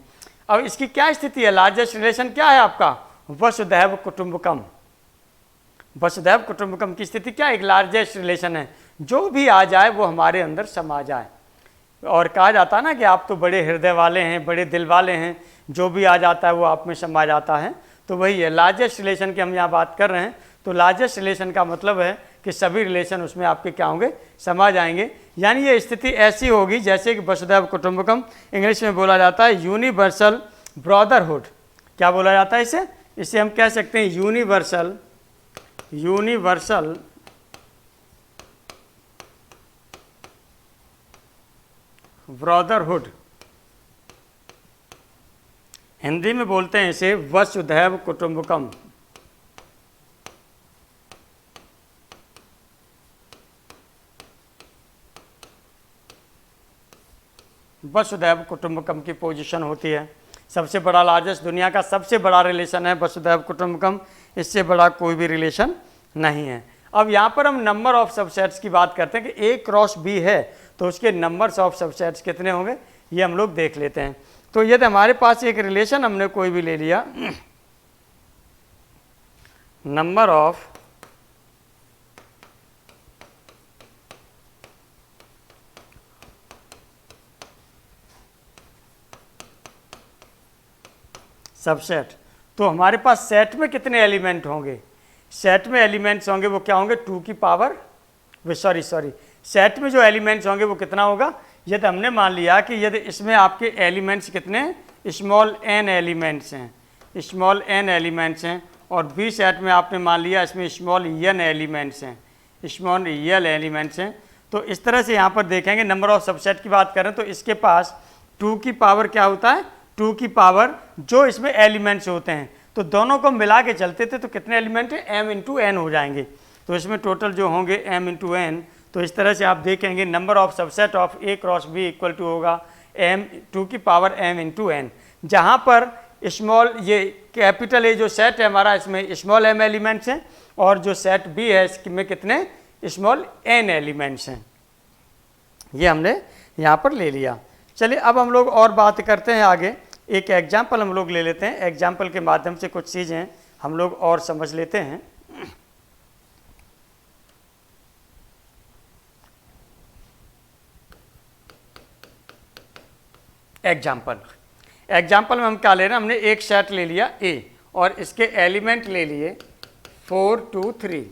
अब इसकी क्या स्थिति है, लार्जेस्ट रिलेशन क्या है आपका, वसुधैव कुटुंबकम। वसुधैव कुटुंबकम की स्थिति क्या, एक लार्जेस्ट रिलेशन है, जो भी आ जाए वो हमारे अंदर समा जाए। और कहा जाता है ना कि आप तो बड़े हृदय वाले हैं, बड़े दिल वाले हैं, जो भी आ जाता है वो आप में समा जाता है। तो वही है लार्जेस्ट रिलेशन की हम यहाँ बात कर रहे हैं। तो लार्जेस्ट रिलेशन का मतलब है कि सभी रिलेशन उसमें आपके क्या होंगे, समा जाएंगे। यानी ये स्थिति ऐसी होगी जैसे कि वसुधैव कुटुंबकम, इंग्लिश में बोला जाता है यूनिवर्सल ब्रदरहुड। क्या बोला जाता है इसे, इसे हम कह सकते हैं यूनिवर्सल, यूनिवर्सल ब्रदरहुड। हिंदी में बोलते हैं इसे वसुधैव कुटुंबकम। वसुधैव कुटुंबकम की पोजीशन होती है, सबसे बड़ा लार्जेस्ट, दुनिया का सबसे बड़ा रिलेशन है वसुधैव कुटुंबकम, इससे बड़ा कोई भी रिलेशन नहीं है। अब यहाँ पर हम नंबर ऑफ सबसेट्स की बात करते हैं कि ए क्रॉस बी है तो उसके नंबर्स ऑफ सबसेट्स कितने होंगे, ये हम लोग देख लेते हैं। तो यदि हमारे पास एक रिलेशन हमने कोई भी ले लिया, नंबर ऑफ सबसेट, तो हमारे पास सेट में कितने एलिमेंट होंगे, सेट में एलिमेंट्स होंगे वो क्या होंगे, 2 की पावर, सॉरी सेट में जो एलिमेंट्स होंगे वो कितना होगा, यदि हमने मान लिया कि यदि इसमें आपके एलिमेंट्स कितने, स्मॉल एन एलिमेंट्स हैं, स्मॉल एन एलिमेंट्स हैं, और बी सेट में आपने मान लिया इसमें स्मॉल एन एलिमेंट्स हैं, स्मॉल एल एलिमेंट्स हैं। तो इस तरह से यहाँ पर देखेंगे नंबर ऑफ सबसेट की बात करें तो इसके पास 2 की पावर क्या होता है, 2 की पावर जो इसमें एलिमेंट्स होते हैं, तो दोनों को मिला के चलते थे तो कितने एलिमेंट हैं, m इंटू एन हो जाएंगे। तो इसमें टोटल जो होंगे m इंटू एन। तो इस तरह से आप देखेंगे number of subset of A cross B equal to होगा m 2 की पावर m इंटू एन, जहाँ पर स्मॉल ये कैपिटल ए जो सेट है हमारा, इसमें स्मॉल m एलिमेंट्स हैं, और जो सेट बी है इसमें कितने स्मॉल n एलिमेंट्स हैं। ये हमने यहाँ पर ले लिया। चलिए अब हम लोग और बात करते हैं आगे, एक एग्जाम्पल हम लोग ले लेते हैं, एग्जाम्पल के माध्यम से कुछ चीज़ें हम लोग और समझ लेते हैं। एग्जाम्पल में हम क्या ले रहे हैं, हमने एक सेट ले लिया A और इसके एलिमेंट ले लिए 4 2 3,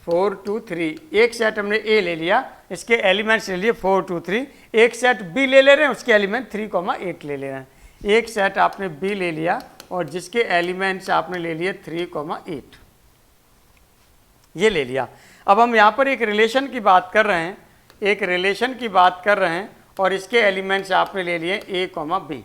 4 2 3, एक सेट हमने A ले लिया, इसके एलिमेंट्स ले लिए 4 2 3, एक सेट B ले रहे हैं, उसके एलिमेंट 3,8 ले रहे हैं। एक सेट आपने B ले लिया और जिसके एलिमेंट्स आपने ले लिए 3,8, ये ले लिया। अब हम यहाँ पर एक रिलेशन की बात कर रहे हैं, एक रिलेशन की बात कर रहे हैं, और इसके एलिमेंट्स आपने ले लिए A, B।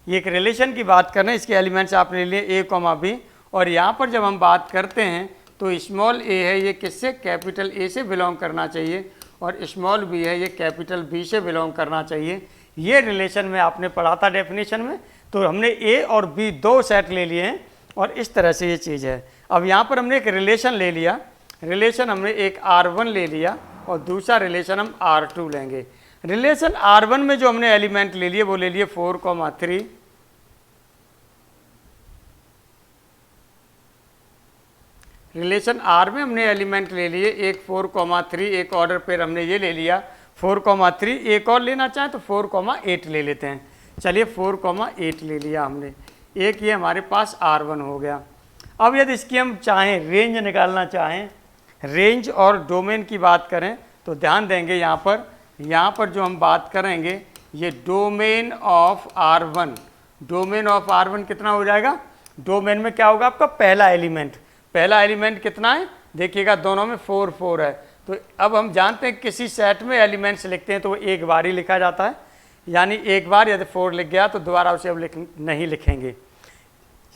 ये एक रिलेशन की बात कर रहे हैं, इसके एलिमेंट्स आपने ले लिए A, B। और यहाँ पर जब हम बात करते हैं तो स्मॉल a है, ये किससे, कैपिटल A से बिलोंग करना चाहिए, और स्मॉल b है, ये कैपिटल B से बिलोंग करना चाहिए। ये रिलेशन में आपने पढ़ा था डेफिनेशन में। तो हमने A और B 2 सेट ले लिए हैं और इस तरह से ये चीज़ है। अब यहाँ पर हमने एक रिलेशन ले लिया, रिलेशन हमने एक R1 ले लिया और दूसरा रिलेशन हम R2 लेंगे। रिलेशन R1 में जो हमने एलिमेंट ले लिए वो ले लिए 4,3, रिलेशन R में हमने एलिमेंट ले लिए एक 4,3, एक ऑर्डर पर हमने ये ले लिया 4,3, एक और लेना चाहें तो 4,8 ले लेते हैं। चलिए 4,8 ले लिया हमने, एक ये हमारे पास R1 हो गया। अब यदि इसकी हम चाहें रेंज निकालना चाहें, रेंज और डोमेन की बात करें तो ध्यान देंगे यहाँ पर जो हम बात करेंगे ये domain of R1, domain of R1 कितना हो जाएगा, डोमेन में क्या होगा आपका पहला एलिमेंट, पहला एलिमेंट कितना है देखिएगा, दोनों में 4 4 है, तो तो अब हम जानते हैं किसी सेट में एलिमेंट्स लिखते हैं तो वो एक बार ही लिखा जाता है, यानी एक बार यदि 4 लिख गया तो दोबारा उसे अब नहीं लिखेंगे।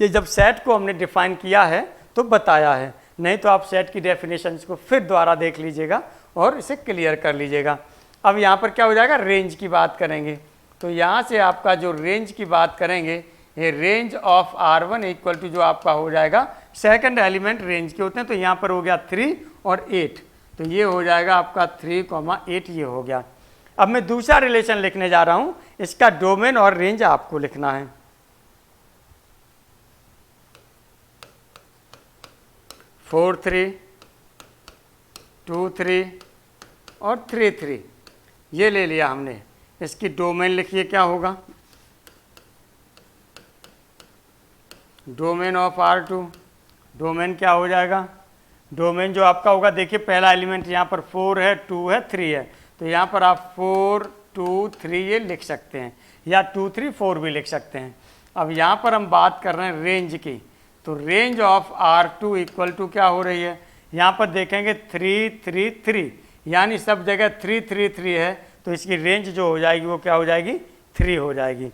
ये जब सेट को हमने डिफाइन किया है तो बताया है, नहीं तो आप सेट की डेफिनेशंस को फिर दोबारा देख लीजिएगा और इसे क्लियर कर लीजिएगा। अब यहाँ पर क्या हो जाएगा, रेंज की बात करेंगे। तो यहाँ से आपका जो रेंज की बात करेंगे, ये range of R1 equal to जो आपका हो जाएगा सेकंड एलिमेंट रेंज के होते हैं, तो यहाँ पर हो गया 3 और 8, तो ये हो जाएगा आपका 3,8 ये हो गया। अब मैं दूसरा रिलेशन लिखने जा रहा हूँ, इसका डोमेन और रेंज आपको लिखना है। 4 3 2 3 और 3 3 ये ले लिया हमने। इसकी डोमेन लिखिए क्या होगा, डोमेन ऑफ R2, डोमेन क्या हो जाएगा, डोमेन जो आपका होगा, देखिए पहला एलिमेंट यहाँ पर 4 है, 2 है, 3 है, तो यहाँ पर आप 4 2 3 ये लिख सकते हैं, या 2 3 4 भी लिख सकते हैं। अब यहाँ पर हम बात कर रहे हैं रेंज की, तो range of R2 equal to क्या हो रही है, यहाँ पर देखेंगे 3 3 3, यानी सब जगह 3 3 3 है, तो इसकी रेंज जो हो जाएगी वो क्या हो जाएगी, 3 हो जाएगी।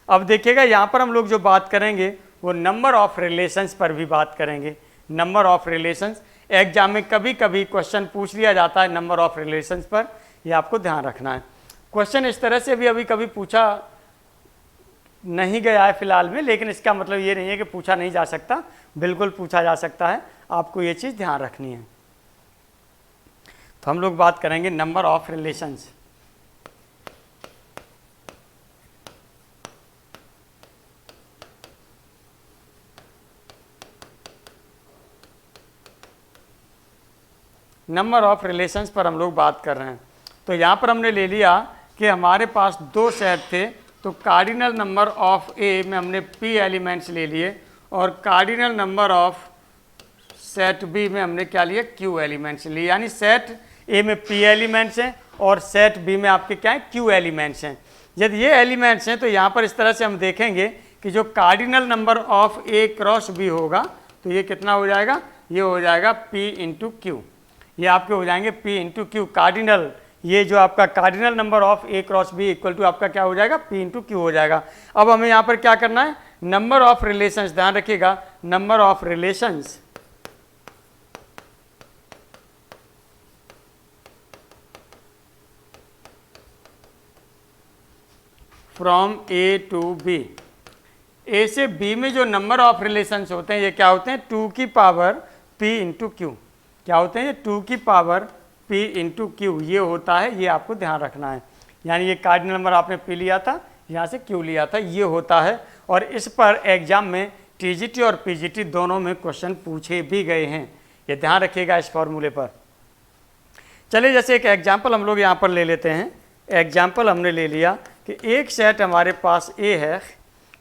अब देखिएगा यहाँ पर हम लोग जो बात करेंगे वो नंबर ऑफ रिलेशंस पर भी बात करेंगे। नंबर ऑफ रिलेशंस एग्जाम में कभी कभी क्वेश्चन पूछ लिया जाता है नंबर ऑफ रिलेशंस पर, ये आपको ध्यान रखना है। क्वेश्चन इस तरह से भी अभी कभी पूछा नहीं गया है फिलहाल में, लेकिन इसका मतलब ये नहीं है कि पूछा नहीं जा सकता, बिल्कुल पूछा जा सकता है, आपको ये चीज़ ध्यान रखनी है। तो हम लोग बात करेंगे number of relations. Number of relations पर हम लोग बात कर रहे हैं। तो यहाँ पर हमने ले लिया कि हमारे पास 2 सेट थे, तो कार्डिनल नंबर ऑफ ए में हमने p एलिमेंट्स ले लिए और cardinal number of set B में हमने क्या लिया, q एलिमेंट्स लिए। यानी सेट ए में p एलिमेंट्स हैं और सेट बी में आपके क्या है, q एलिमेंट्स हैं। यदि ये एलिमेंट्स हैं तो यहाँ पर इस तरह से हम देखेंगे कि जो cardinal number of A cross B होगा तो ये कितना हो जाएगा, ये हो जाएगा p इंटू क्यू, ये आपके हो जाएंगे p इंटू क्यू। कार्डिनल, ये जो आपका cardinal number of A cross B equal to आपका क्या हो जाएगा, p इंटू क्यू हो जाएगा। अब हमें यहाँ पर क्या करना है, नंबर ऑफ रिलेशंस, ध्यान रखिएगा, number of relations from A to B. A से बी में जो नंबर ऑफ रिलेशंस होते हैं ये क्या होते हैं, 2 की पावर p इंटू क्यू, क्या होते हैं, ये 2 की पावर p इंटू क्यू ये होता है, ये आपको ध्यान रखना है। यानी ये कार्डिनल नंबर आपने p लिया था, यहाँ से q लिया था, ये होता है। और इस पर एग्जाम में टीजीटी और पीजीटी दोनों में क्वेश्चन पूछे भी गए हैं, ये ध्यान रखिएगा इस फॉर्मूले पर। चलिए जैसे एक एग्जाम्पल हम लोग यहाँ पर ले लेते हैं। एग्जाम्पल हमने ले लिया कि एक सेट हमारे पास A है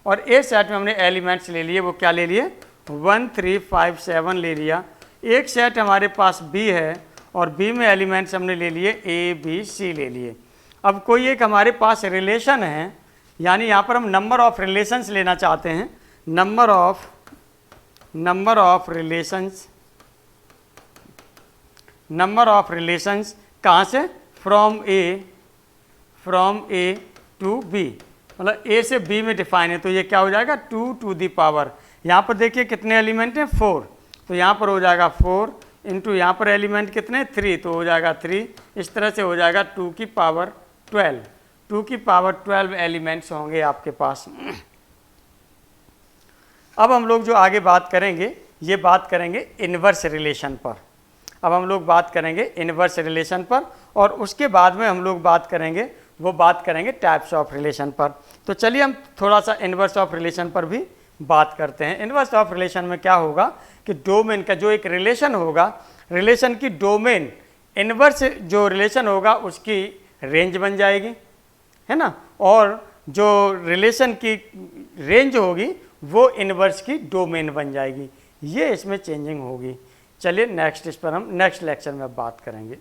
और ए सेट में हमने एलिमेंट्स ले लिए, वो क्या ले लिए, 1 3 5 7 ले लिया। एक सेट हमारे पास B है और B में एलिमेंट्स हमने ले लिए A B C ले लिए। अब कोई एक हमारे पास रिलेशन है, यानी यहाँ पर हम नंबर ऑफ रिलेशंस लेना चाहते हैं। नंबर ऑफ रिलेशंस कहाँ से, फ्रॉम ए टू बी, मतलब ए से बी में डिफाइन है, तो ये क्या हो जाएगा 2 टू दी पावर, यहाँ पर देखिए कितने एलिमेंट हैं 4, तो यहाँ पर हो जाएगा 4 इंटू यहाँ पर एलिमेंट कितने 3, तो हो जाएगा 3, इस तरह से हो जाएगा 2 की पावर 12, 2 की पावर 12 एलिमेंट्स होंगे आपके पास। अब हम लोग जो आगे बात करेंगे, ये बात करेंगे इन्वर्स रिलेशन पर। अब हम लोग बात करेंगे इन्वर्स रिलेशन पर और उसके बाद में हम लोग बात करेंगे टाइप्स ऑफ रिलेशन पर। तो चलिए हम थोड़ा सा इन्वर्स ऑफ रिलेशन पर भी बात करते हैं। इन्वर्स ऑफ रिलेशन में क्या होगा कि डोमेन का जो एक रिलेशन होगा, रिलेशन की डोमेन, इन्वर्स जो रिलेशन होगा उसकी रेंज बन जाएगी, है ना, और जो रिलेशन की रेंज होगी वो इन्वर्स की डोमेन बन जाएगी, ये इसमें चेंजिंग होगी। चलिए नेक्स्ट इस पर हम नेक्स्ट लेक्चर में बात करेंगे।